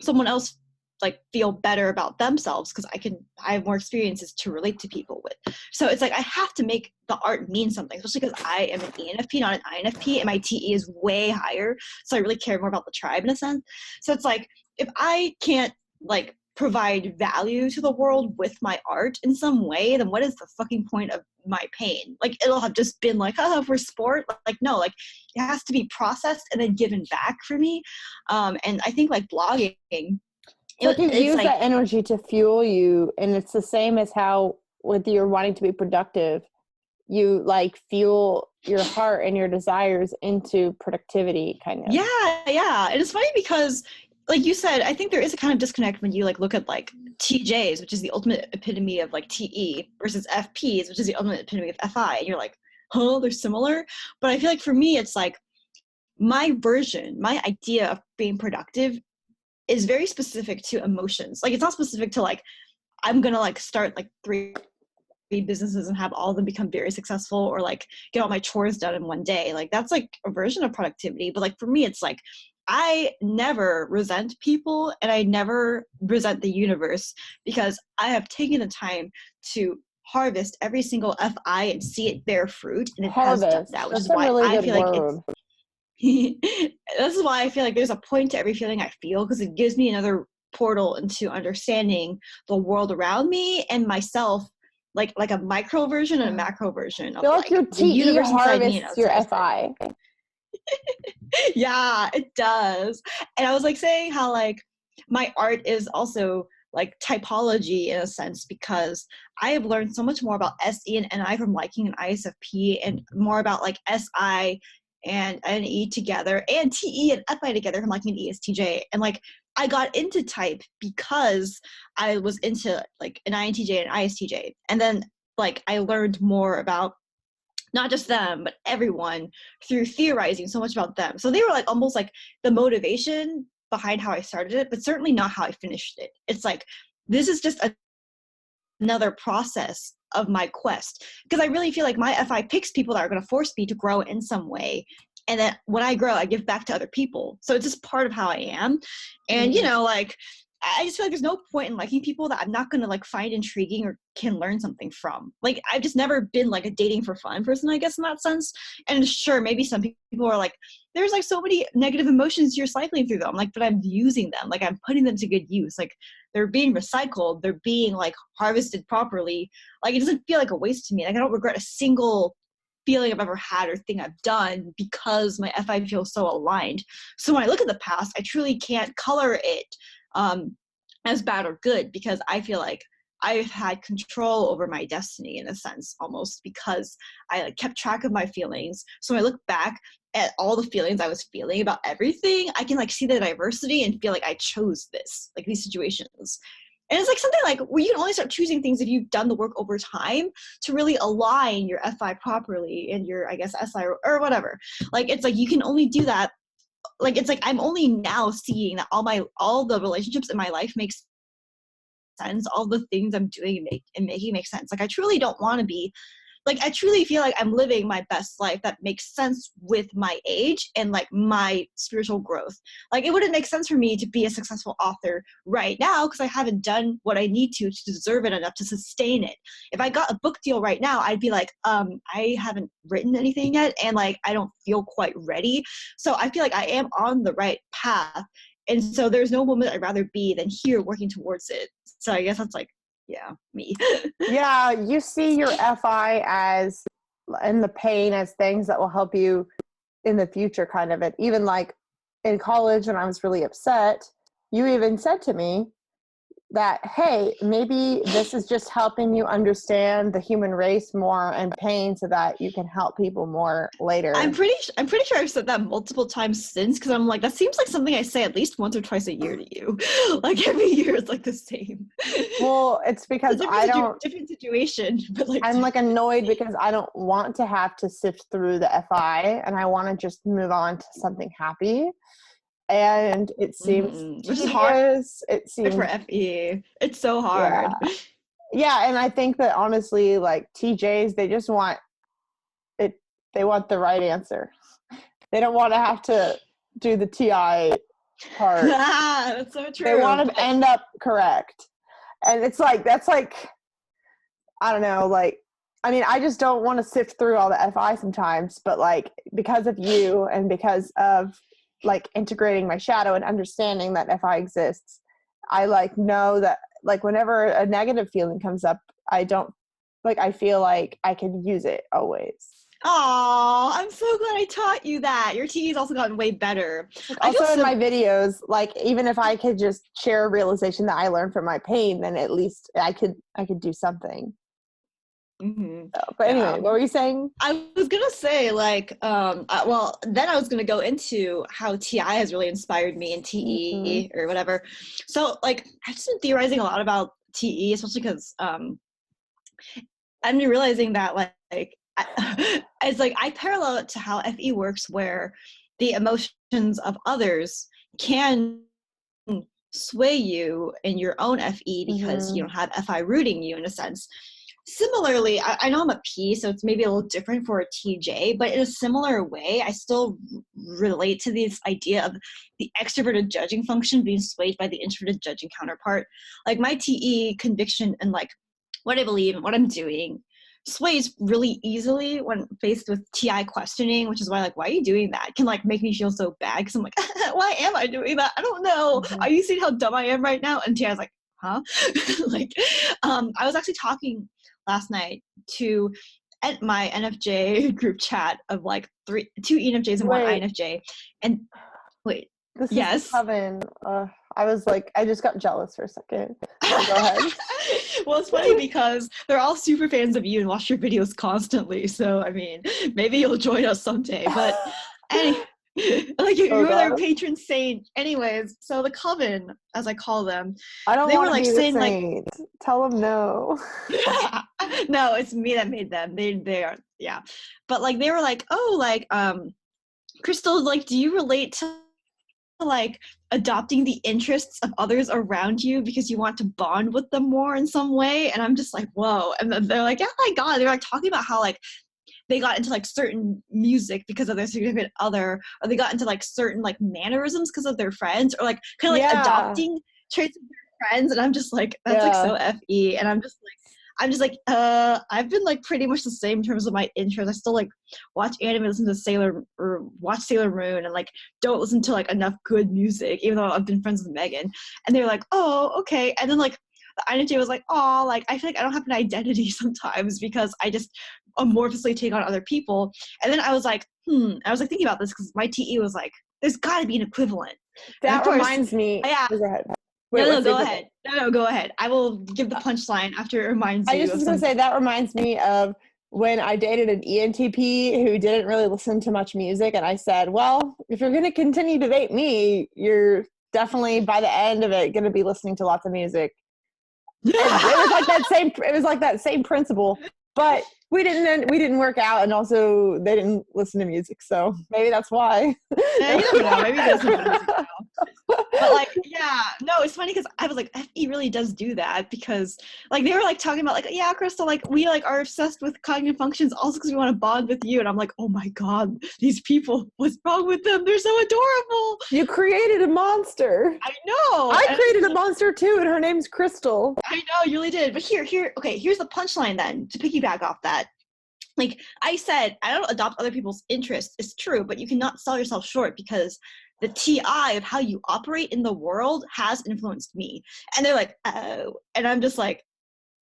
someone else like feel better about themselves because I have more experiences to relate to people with. So it's like I have to make the art mean something, especially because I am an ENFP, not an INFP, and my TE is way higher. So I really care more about the tribe in a sense. So it's like if I can't like provide value to the world with my art in some way, then what is the fucking point of my pain? Like it'll have just been like, oh, for sport. Like no, like it has to be processed and then given back for me. And I think like blogging, so you use like, that energy to fuel you, and it's the same as how with your wanting to be productive, you like fuel your heart and your desires into productivity kind of. Yeah. And it's funny because like you said, I think there is a kind of disconnect when you like look at like TJs, which is the ultimate epitome of like TE, versus FPs, which is the ultimate epitome of FI. And you're like, oh, they're similar. But I feel like for me, it's like my idea of being productive is very specific to emotions. Like it's not specific to like, I'm going to like start like 3 businesses and have all of them become very successful, or like get all my chores done in one day. Like that's like a version of productivity. But like for me, it's like, I never resent people and I never resent the universe because I have taken the time to harvest every single FI and see it bear fruit, and it has done that, which is why I feel like it's this is why I feel like there's a point to every feeling I feel, because it gives me another portal into understanding the world around me and myself, like a micro version and a macro version of like your the universe inside me. harvests your FI. Yeah, it does. And I was like saying how like my art is also like typology in a sense, because I have learned so much more about SE and NI from liking an ISFP, and more about like SI and NE together, and TE and FI together from liking an ESTJ. And like I got into type because I was into like an INTJ and ISTJ, and then like I learned more about not just them, but everyone through theorizing so much about them. So they were like almost like the motivation behind how I started it, but certainly not how I finished it. It's like, this is just another process of my quest. Because I really feel like my FI picks people that are going to force me to grow in some way. And then when I grow, I give back to other people. So it's just part of how I am. And, you know, like, I just feel like there's no point in liking people that I'm not going to like find intriguing or can learn something from. Like, I've just never been like a dating for fun person, I guess, in that sense. And sure, maybe some people are like, there's like so many negative emotions you're cycling through them. Like, but I'm using them. Like, I'm putting them to good use. Like, they're being recycled. They're being like harvested properly. Like, it doesn't feel like a waste to me. Like, I don't regret a single feeling I've ever had or thing I've done because my FI feels so aligned. So when I look at the past, I truly can't color it as bad or good, because I feel like I've had control over my destiny in a sense, almost, because I like kept track of my feelings. So when I look back at all the feelings I was feeling about everything, I can like see the diversity and feel like I chose this, like these situations. And it's like something like where you can only start choosing things if you've done the work over time to really align your FI properly and your, I guess, SI or whatever. Like, it's like you can only do that. Like, it's like I'm only now seeing that all the relationships in my life make sense. All the things I'm doing and making make sense. Like, I truly don't want to be, like, I truly feel like I'm living my best life that makes sense with my age and like my spiritual growth. Like, it wouldn't make sense for me to be a successful author right now because I haven't done what I need to deserve it enough to sustain it. If I got a book deal right now, I'd be like, I haven't written anything yet, and like I don't feel quite ready. So I feel like I am on the right path. And so there's no woman I'd rather be than here working towards it. So I guess that's like, yeah, me. Yeah, you see your FI as, and the pain as things that will help you in the future, kind of it. Even like in college when I was really upset, you even said to me that, hey, maybe this is just helping you understand the human race more and pain so that you can help people more later. I'm pretty sure I've said that multiple times since, because I'm like, that seems like something I say at least once or twice a year to you. Like, every year it's like the same. Well, it's because different situation, but like I'm like annoyed because I don't want to have to sift through the FI and I want to just move on to something happy. And it seems which is hard. It seems for FE. It's so hard. Yeah, and I think that honestly, like TJs, they just want it. They want the right answer. They don't want to have to do the TI part. That's so true. They want to end up correct, and it's like that's like, I don't know, like, I mean, I just don't want to sift through all the FI sometimes, but like because of you and because of like integrating my shadow and understanding that FI exists, I like know that like whenever a negative feeling comes up, I don't like, I feel like I can use it always. Oh, I'm so glad I taught you that. Your TE's also gotten way better. Also in my videos, like even if I could just share a realization that I learned from my pain, then at least I could do something. Mm-hmm. So, but anyway, what were you saying? I was gonna say like, well, then I was gonna go into how TI has really inspired me in TE or whatever. So like, I've just been theorizing a lot about TE, especially because I'm realizing that like it's like I parallel it to how FE works, where the emotions of others can sway you in your own FE because you don't have FI rooting you in a sense. Similarly, I know I'm a P, so it's maybe a little different for a TJ, but in a similar way, I still relate to this idea of the extroverted judging function being swayed by the introverted judging counterpart. Like my TE conviction and like what I believe and what I'm doing sways really easily when faced with TI questioning, which is why like, why are you doing that? It can like make me feel so bad because I'm like, why am I doing that? I don't know. Are you seeing how dumb I am right now? And TI's like, huh? Like, I was actually talking last night to my NFJ group chat of like two ENFJs and one INFJ. And wait, this is the coven. I was like, I just got jealous for a second. So go ahead. Well, it's funny because they're all super fans of you and watch your videos constantly. So, I mean, maybe you'll join us someday. But like you're their patron saint. Anyways, so the coven, as I call them, I don't want to be the saint. Like, tell them no. No, it's me that made them. They are, yeah. But like they were like, oh, like Crystal, like, do you relate to like adopting the interests of others around you because you want to bond with them more in some way? And I'm just like, whoa. And then they're like, oh my god, they're like talking about how like they got into like certain music because of their significant other, or they got into like certain like mannerisms because of their friends, or like kind of like adopting traits of their friends, and I'm just like, that's like so FE, and I'm just like, I've been like pretty much the same in terms of my interests. I still like watch anime, listen to watch Sailor Moon, and like don't listen to like enough good music, even though I've been friends with Meghan. And they're like, oh, okay. And then like the INFJ was like, oh, like I feel like I don't have an identity sometimes because I just amorphously take on other people. And then I was like, I was like thinking about this because my TE was like, there's got to be an equivalent. That reminds me. Yeah. Go ahead. Wait, no, go ahead. No, go ahead. I will give the punchline after it reminds you. I just was going to say that reminds me of when I dated an ENTP who didn't really listen to much music, and I said, well, if you're going to continue to date me, you're definitely by the end of it going to be listening to lots of music. And it was like that same principle, but we didn't work out, and also they didn't listen to music, so maybe that's why. Yeah, you never know. Maybe there's some music now. But like, yeah, no, it's funny because I was like, FE really does do that, because like they were like talking about like, yeah, Crystal, like we like are obsessed with cognitive functions also because we want to bond with you, and I'm like, oh my god, these people, what's wrong with them? They're so adorable. You created a monster. I know. I created a monster too, and her name's Crystal. I know, you really did. But okay, here's the punchline then to piggyback off that. Like I said, I don't adopt other people's interests. It's true, but you cannot sell yourself short because the TI of how you operate in the world has influenced me. And they're like, oh, and I'm just like,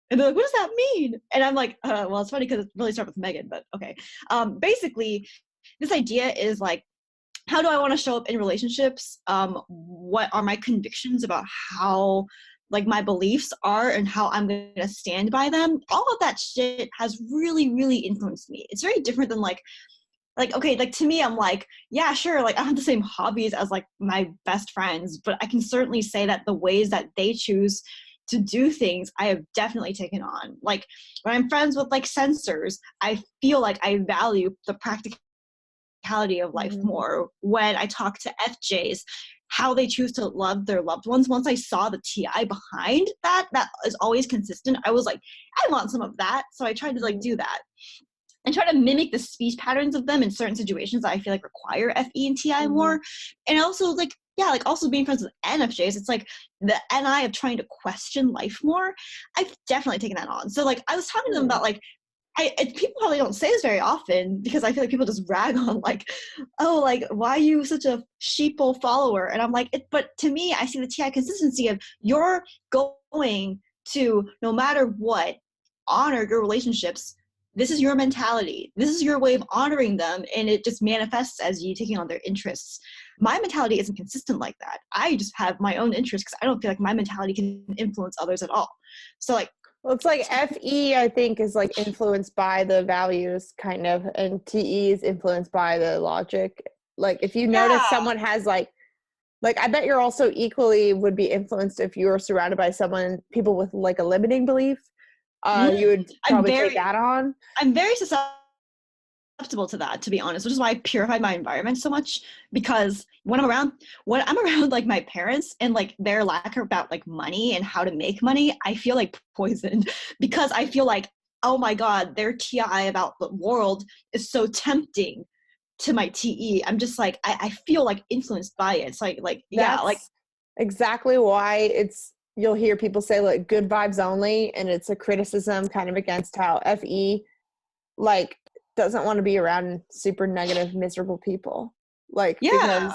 and they're like, what does that mean? And I'm like, well, it's funny because it really started with Meghan, but okay. Basically, this idea is like, how do I want to show up in relationships? What are my convictions about how like my beliefs are and how I'm going to stand by them? All of that shit has really, really influenced me. It's very different than like, okay, like to me, I'm like, yeah, sure, like I have the same hobbies as like my best friends, but I can certainly say that the ways that they choose to do things, I have definitely taken on. Like when I'm friends with like sensors, I feel like I value the practicality of life more. When I talk to FJs, how they choose to love their loved ones, once I saw the TI behind that is always consistent, I was like, I want some of that. So I tried to like do that and try to mimic the speech patterns of them in certain situations that I feel like require FE and TI more. And also like, yeah, like also being friends with NFJs, it's like the NI of trying to question life more. I've definitely taken that on. So like I was talking to them about like, people probably don't say this very often because I feel like people just rag on like, oh, like why are you such a sheeple follower? And I'm like, but to me, I see the TI consistency of you're going to, no matter what, honor your relationships. This is your mentality. This is your way of honoring them, and it just manifests as you taking on their interests. My mentality isn't consistent like that. I just have my own interests because I don't feel like my mentality can influence others at all. So like, well, it's like FE, I think, is like influenced by the values kind of, and TE is influenced by the logic. Like if you notice someone has like I bet you're also equally would be influenced if you were surrounded by people with like a limiting belief. You would probably take that on. I'm very susceptible to that, to be honest, which is why I purified my environment so much, because when I'm around like my parents and like their lack about like money and how to make money, I feel like poisoned because I feel like, oh my God, their TI about the world is so tempting to my TE. I'm just like, I feel like influenced by it. It's like yeah, like exactly why you'll hear people say like good vibes only, and it's a criticism kind of against how FE like doesn't want to be around super negative, miserable people. Like, because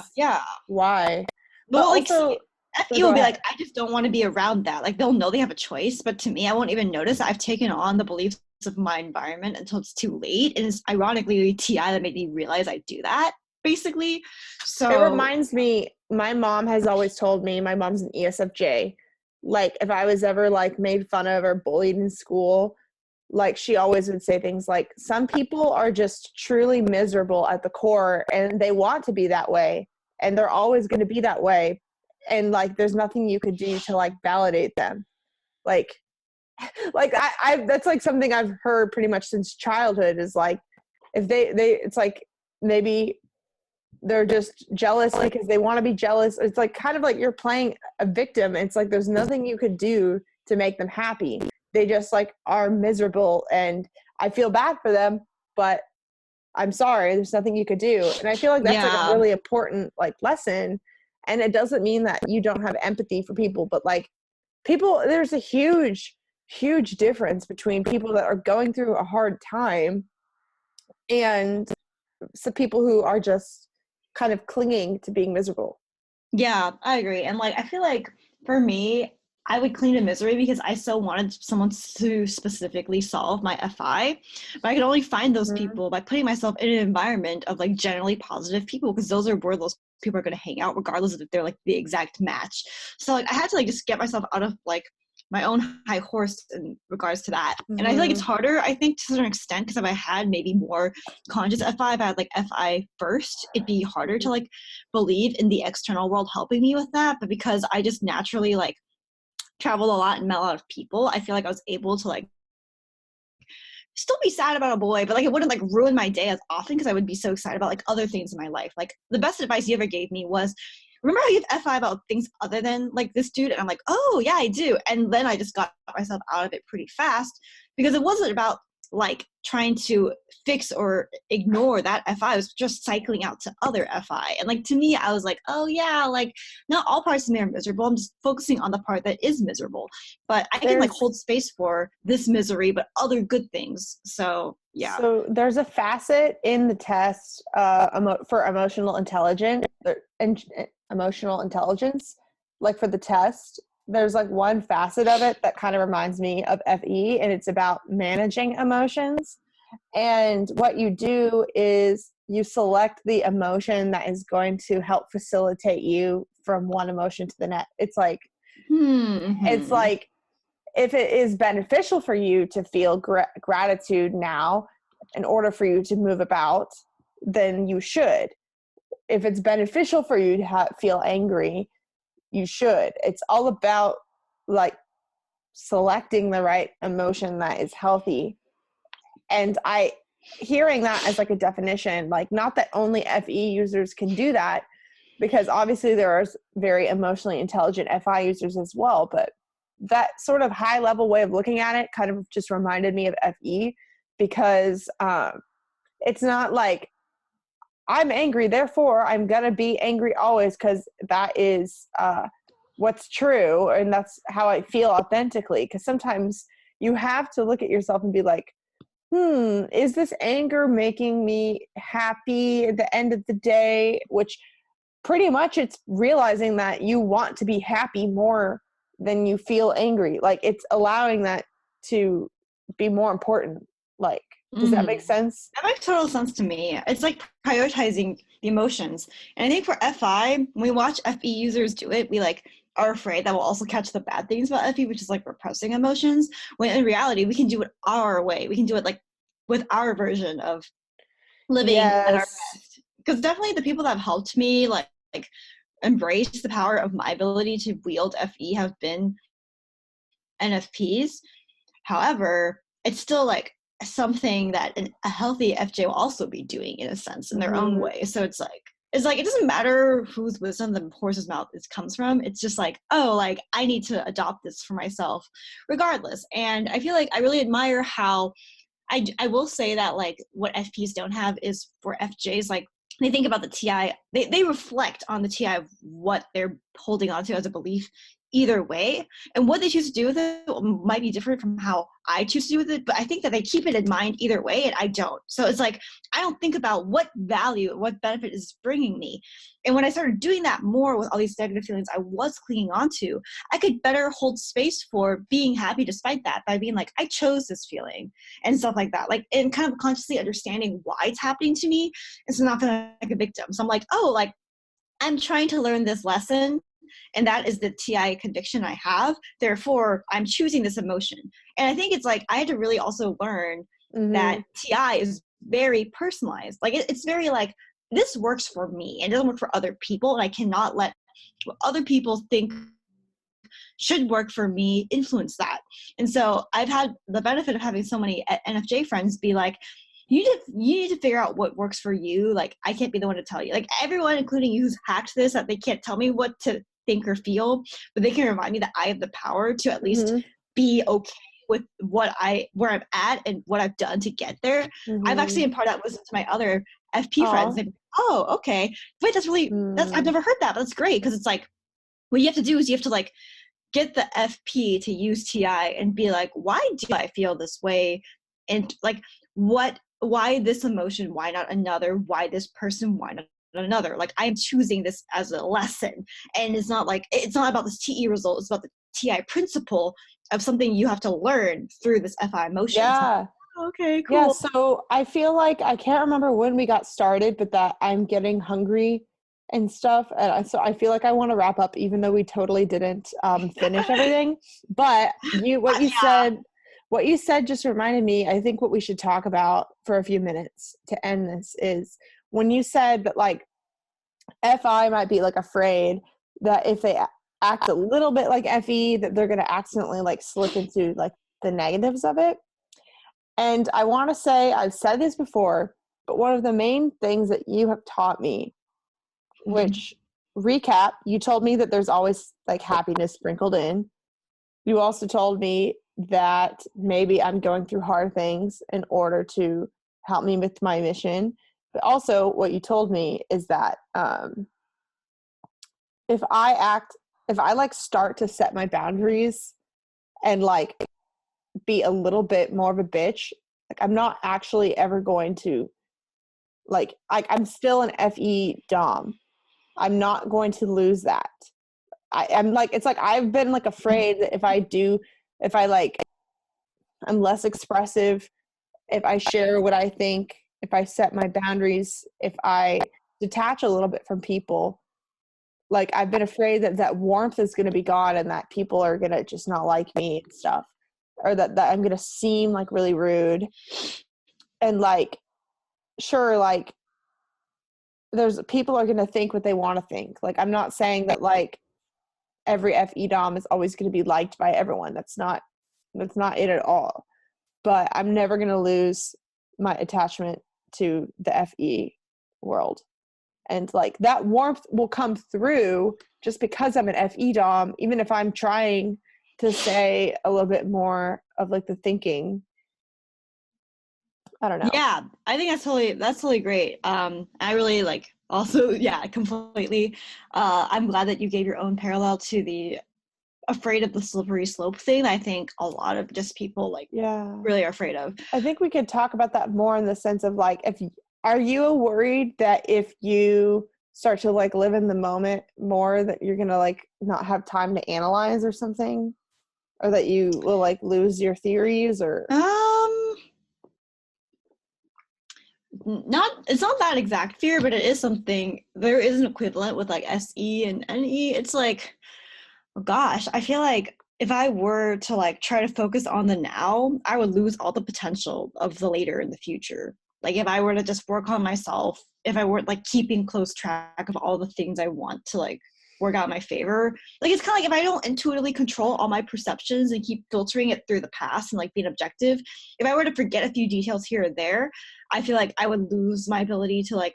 why? Well, like FE will be like, I just don't want to be around that. Like they'll know they have a choice, but to me, I won't even notice I've taken on the beliefs of my environment until it's too late. And it's ironically TI that made me realize I do that, basically. So it reminds me, my mom has always told me, my mom's an ESFJ, like if I was ever like made fun of or bullied in school, like she always would say things like, some people are just truly miserable at the core and they want to be that way and they're always going to be that way, and like there's nothing you could do to like validate them. Like I that's like something I've heard pretty much since childhood, is like if they it's like maybe they're just jealous because they want to be jealous. It's like kind of like you're playing a victim. It's like there's nothing you could do to make them happy. They just like are miserable, and I feel bad for them, but I'm sorry, there's nothing you could do. And I feel like that's like a really important like lesson. And it doesn't mean that you don't have empathy for people, but like people, there's a huge difference between people that are going through a hard time and some people who are just kind of clinging to being miserable. Yeah, I agree. And like, I feel like for me, I would cling to misery because I still wanted someone to specifically solve my FI, but I could only find those people by putting myself in an environment of like generally positive people, because those are where those people are going to hang out, regardless of if they're like the exact match. So like, I had to like just get myself out of like my own high horse in regards to that. And I feel like it's harder, I think, to a certain extent, because if I had maybe more conscious FI, if I had like FI first, it'd be harder to like believe in the external world helping me with that. But because I just naturally like traveled a lot and met a lot of people, I feel like I was able to like still be sad about a boy, but like it wouldn't like ruin my day as often because I would be so excited about like other things in my life. Like the best advice you ever gave me was, remember how you have FI about things other than like this dude? And I'm like, oh yeah, I do. And then I just got myself out of it pretty fast, because it wasn't about like trying to fix or ignore that FI. I was just cycling out to other FI. And like, to me, I was like, oh yeah, like not all parts of me are miserable. I'm just focusing on the part that is miserable, but I can like hold space for this misery, but other good things. So yeah. So there's a facet in the test for emotional intelligence, like for the test, there's like one facet of it that kind of reminds me of FE, and it's about managing emotions. And what you do is you select the emotion that is going to help facilitate you from one emotion to the next. It's like, it's like, if it is beneficial for you to feel gratitude now in order for you to move about, then you should. If it's beneficial for you to feel angry, you should. It's all about like selecting the right emotion that is healthy. And hearing that as like a definition, like not that only FE users can do that, because obviously there are very emotionally intelligent FI users as well, but that sort of high level way of looking at it kind of just reminded me of FE, because it's not like I'm angry, therefore I'm going to be angry always, because that is what's true and that's how I feel authentically. Because sometimes you have to look at yourself and be like, is this anger making me happy at the end of the day? Which pretty much it's realizing that you want to be happy more than you feel angry. Like it's allowing that to be more important. Like, does that make sense? That makes total sense to me. It's like prioritizing the emotions. And I think for FI, when we watch FE users do it, we like are afraid that we'll also catch the bad things about FE, which is like repressing emotions. When in reality, we can do it our way. We can do it like with our version of living at our best. Because definitely the people that have helped me like embrace the power of my ability to wield FE have been NFPs. However, it's still like something that a healthy FJ will also be doing in a sense in their own way. So it's like it doesn't matter whose wisdom the horse's mouth comes from. It's just like, oh, like I need to adopt this for myself regardless. And I feel like I really admire how I will say that like what FPs don't have is for FJs, like they think about the TI, they reflect on the TI of what they're holding on to as a belief either way, and what they choose to do with it might be different from how I choose to do with it, but I think that they keep it in mind either way, and I don't. So it's like I don't think about what value, what benefit is bringing me. And when I started doing that more with all these negative feelings I was clinging onto, I could better hold space for being happy despite that, by being like, I chose this feeling and stuff like that, like, and kind of consciously understanding why it's happening to me, and so not feeling like a victim. So I'm like, oh, like I'm trying to learn this lesson, and that is the TI conviction I have. Therefore, I'm choosing this emotion. And I think it's like I had to really also learn that TI is very personalized. Like it's very like, this works for me and it doesn't work for other people. And I cannot let what other people think should work for me influence that. And so I've had the benefit of having so many NFJ friends be like, you need to figure out what works for you. Like I can't be the one to tell you. Like everyone, including you, who's hacked this, that they can't tell me what to think or feel, but they can remind me that I have the power to at least be okay with where I'm at and what I've done to get there. I've actually imparted that wisdom to my other FP friends. They'd be, oh, okay. Wait, that's really, I've never heard that, but that's great. Cause it's like, what you have to do is you have to like get the FP to use TI and be like, why do I feel this way? And like, why this emotion? Why not another? Why this person? Why not another? Like, I am choosing this as a lesson. And it's not about this TE result. It's about the TI principle of something you have to learn through this FI emotion. Yeah. So, okay, cool. Yeah, so I feel like, I can't remember when we got started, but that I'm getting hungry and stuff. And so I feel like I want to wrap up, even though we totally didn't finish everything. But what you said just reminded me, I think what we should talk about for a few minutes to end this is when you said that like FI might be like afraid that if they act a little bit like FE, that they're going to accidentally like slip into like the negatives of it. And I want to say, I've said this before, but one of the main things that you have taught me, which recap, you told me that there's always like happiness sprinkled in. You also told me that maybe I'm going through hard things in order to help me with my mission. But also what you told me is that if I like start to set my boundaries and like be a little bit more of a bitch, like I'm not actually ever going to like I'm still an FE dom. I'm not going to lose that. I'm like, it's like I've been like afraid that I'm less expressive, if I share what I think, if I set my boundaries, if I detach a little bit from people, like I've been afraid that warmth is going to be gone and that people are going to just not like me and stuff, or that I'm going to seem like really rude. And like, sure, like there's people are going to think what they want to think. Like, I'm not saying that like every FE dom is always going to be liked by everyone. That's not it at all. But I'm never going to lose my attachment to the FE world. And like that warmth will come through just because I'm an FE dom, even if I'm trying to say a little bit more of like the thinking. I don't know. Yeah, I think that's totally great. I really like also, yeah, completely. I'm glad that you gave your own parallel to the afraid of the slippery slope thing. I think a lot of just people like really are afraid of. I think we could talk about that more in the sense of like, are you worried that if you start to like live in the moment more that you're gonna like not have time to analyze or something, or that you will like lose your theories? Or it's not that exact fear, but it is something. There is an equivalent with like SE and NE. It's like, oh gosh, I feel like if I were to like try to focus on the now, I would lose all the potential of the later in the future. Like if I were to just work on myself, if I weren't like keeping close track of all the things I want to like work out in my favor, like it's kind of like if I don't intuitively control all my perceptions and keep filtering it through the past and like being objective, if I were to forget a few details here or there, I feel like I would lose my ability to like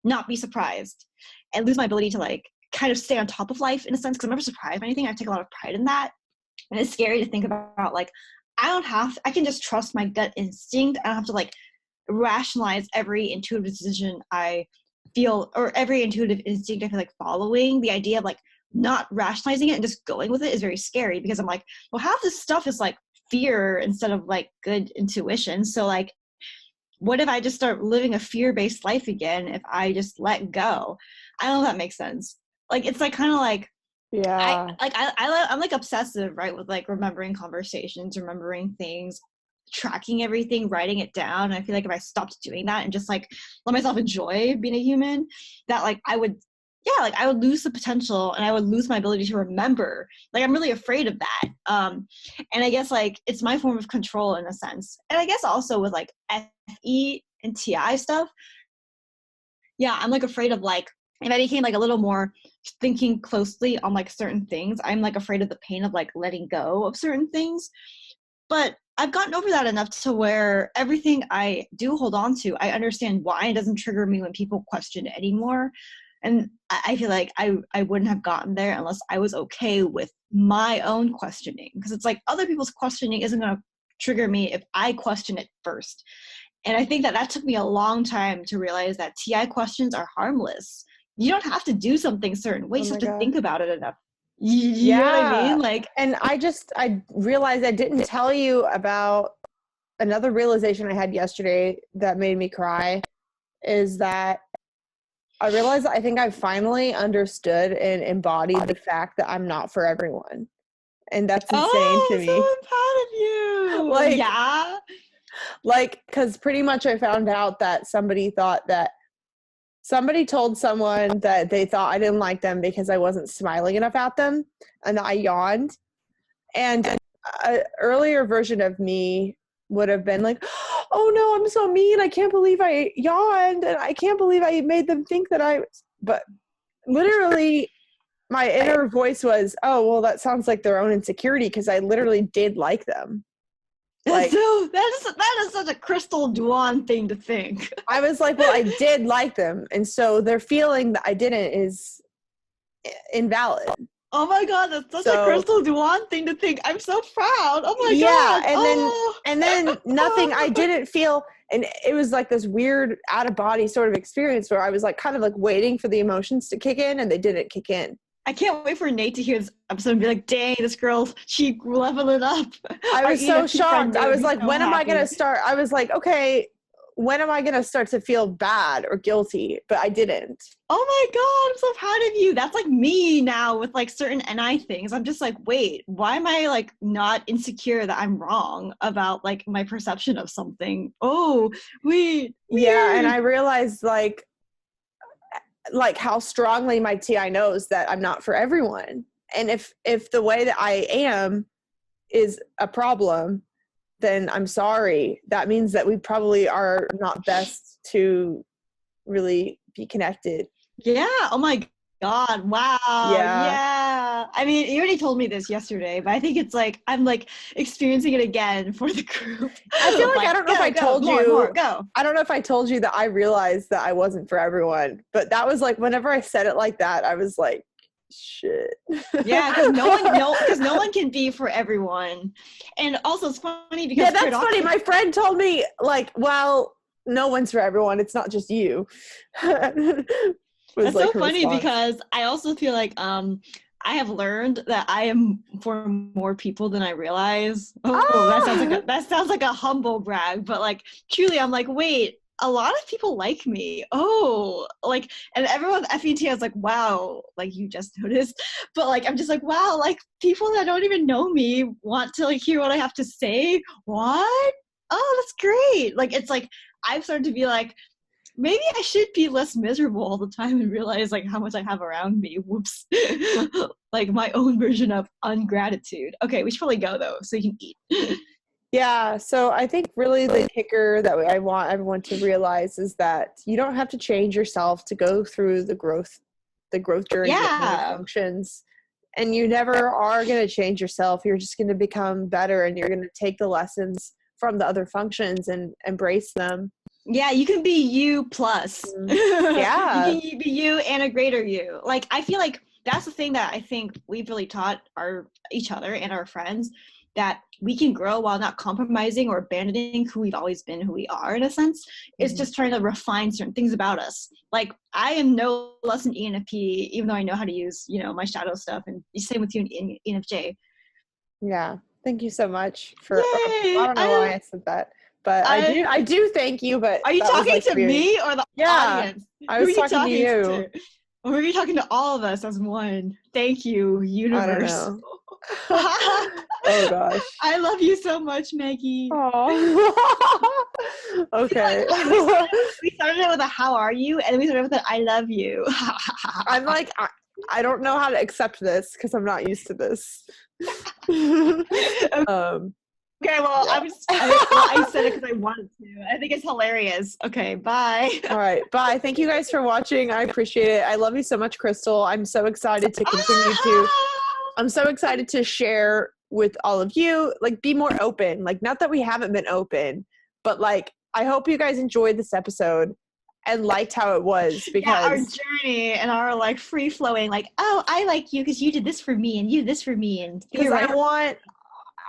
not be surprised and lose my ability to like kind of stay on top of life in a sense, because I'm never surprised by anything. I take a lot of pride in that. And it's scary to think about like, I can just trust my gut instinct. I don't have to like rationalize every intuitive decision I feel, or every intuitive instinct I feel like following. The idea of like not rationalizing it and just going with it is very scary, because I'm like, well, half this stuff is like fear instead of like good intuition. So like, what if I just start living a fear-based life again if I just let go? I don't know if that makes sense. Like, it's like kind of like, I'm like obsessive, right? With like remembering conversations, remembering things, tracking everything, writing it down. And I feel like if I stopped doing that and just like let myself enjoy being a human, that like I would lose the potential and I would lose my ability to remember. Like I'm really afraid of that. And I guess like it's my form of control in a sense. And I guess also with like FE and TI stuff, yeah, I'm like afraid of like, if I became like a little more thinking closely on like certain things, I'm like afraid of the pain of like letting go of certain things. But I've gotten over that enough to where everything I do hold on to, I understand why it doesn't trigger me when people question it anymore. And I feel like I wouldn't have gotten there unless I was okay with my own questioning. Because it's like other people's questioning isn't going to trigger me if I question it first. And I think that took me a long time to realize that TI questions are harmless. You don't have to do something a certain way. You just have to think about it enough. You know what I mean? Like, and I realized I didn't tell you about another realization I had yesterday that made me cry, is that I realized that I think I finally understood and embodied the fact that I'm not for everyone. And that's insane to me. Oh, so proud of you. Like, yeah. Like, because pretty much I found out that somebody told someone that they thought I didn't like them because I wasn't smiling enough at them, and I yawned. And an earlier version of me would have been like, oh no, I'm so mean. I can't believe I yawned, and I can't believe I made them think that but literally my inner voice was, oh, well, that sounds like their own insecurity, because I literally did like them. Like, so that is such a Crystal Dwan thing to think. I was like, well, I did like them, and so their feeling that I didn't is invalid. Oh my god, that's such a Crystal Dwan thing to think. I'm so proud. Oh my god. And then nothing. I didn't feel, and it was like this weird out of body sort of experience where I was like kind of like waiting for the emotions to kick in, and they didn't kick in. I can't wait for Nate to hear this episode and be like, dang, this girl, she leveled up. I was so shocked. I was like, when am I going to start? I was like, okay, when am I going to start to feel bad or guilty? But I didn't. Oh my God, I'm so proud of you. That's like me now with like certain NI things. I'm just like, wait, why am I like not insecure that I'm wrong about like my perception of something? Oh, wait. Yeah, and I realized like how strongly my TI knows that I'm not for everyone. And if the way that I am is a problem, then I'm sorry. That means that we probably are not best to really be connected. Yeah. Oh my God. Wow. Yeah. I mean, you already told me this yesterday, but I think it's like, I'm like experiencing it again for the group. I feel like I don't know if I told you. Go. I don't know if I told you that I realized that I wasn't for everyone, but that was like, whenever I said it like that, I was like, shit. Yeah, because no one can be for everyone. And also it's funny because yeah, that's funny. My friend told me like, well, no one's for everyone. It's not just you. That's like so funny response. Because I also feel like I have learned that I am for more people than I realize. That sounds like a humble brag, but like truly I'm like, wait, a lot of people like me. Oh, like, and everyone at FET is like, wow, like you just noticed. But like I'm just like, wow, like people that don't even know me want to like hear what I have to say. What? Oh, that's great. Like it's like I've started to be like, maybe I should be less miserable all the time and realize like how much I have around me. Whoops. Like my own version of ungratitude. Okay, we should probably go though, so you can eat. Yeah, so I think really the kicker that I want everyone to realize is that you don't have to change yourself to go through the growth journey of functions. And you never are going to change yourself. You're just going to become better, and you're going to take the lessons from the other functions and embrace them. Yeah, you can be you plus. Yeah. You can be you and a greater you. Like, I feel like that's the thing that I think we've really taught each other and our friends, that we can grow while not compromising or abandoning who we've always been, who we are in a sense. It's just trying to refine certain things about us. Like, I am no less an ENFP, even though I know how to use, my shadow stuff, and the same with you in ENFJ. Yeah. Thank you so much for, I don't know why I said that. But I do thank you. But are you talking to me or the audience? I was talking to you. Or were you talking to all of us as one? Thank you, universe. I don't know. Oh gosh. I love you so much, Maggie. Oh. Okay. We started it with a "How are you?" and then we started with a "I love you." I'm like, I don't know how to accept this because I'm not used to this. Okay, well, yeah. I said it because I wanted to. I think it's hilarious. Okay, bye. All right, bye. Thank you guys for watching. I appreciate it. I love you so much, Crystal. I'm so excited to continue I'm so excited to share with all of you, like, be more open. Like, not that we haven't been open, but like, I hope you guys enjoyed this episode and liked how it was, because our journey and our like free flowing, like, oh, I like you because you did this for me and you did this for me, and because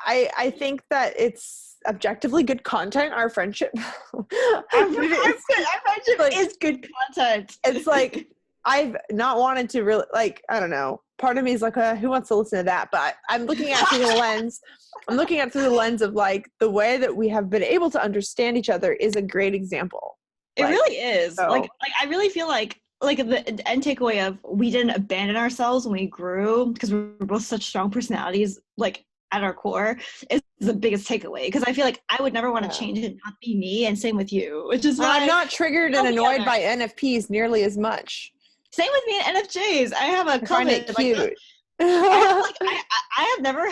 I think that it's objectively good content, our friendship. Our friendship is good content. It's like, I've not wanted to really, like, I don't know. Part of me is like, who wants to listen to that? But I'm looking at it through the lens. I'm looking at it through the lens of like the way that we have been able to understand each other is a great example. It really is. So, like I really feel like the end takeaway of we didn't abandon ourselves when we grew because we're both such strong personalities, like at our core, is the biggest takeaway. Because I feel like I would never want to change and not be me, and same with you. Which is why I'm not triggered and annoyed by NFPs nearly as much. Same with me and NFJs. I have a comment. Cute. Like, I have never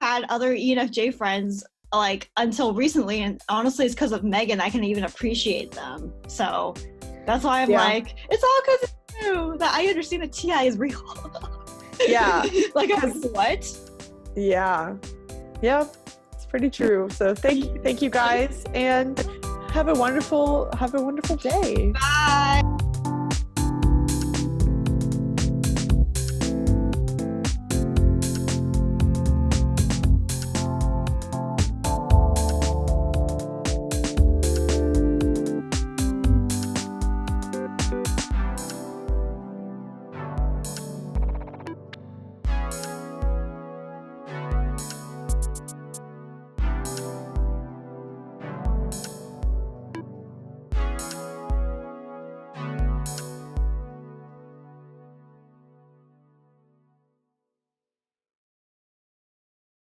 had other ENFJ friends like until recently, and honestly, it's because of Meghan. I can even appreciate them. So that's why I'm like, it's all because of you that I understand that TI is real. Yeah. Like, what? Yeah. Yep. It's pretty true. So thank you guys, and have a wonderful day. Bye.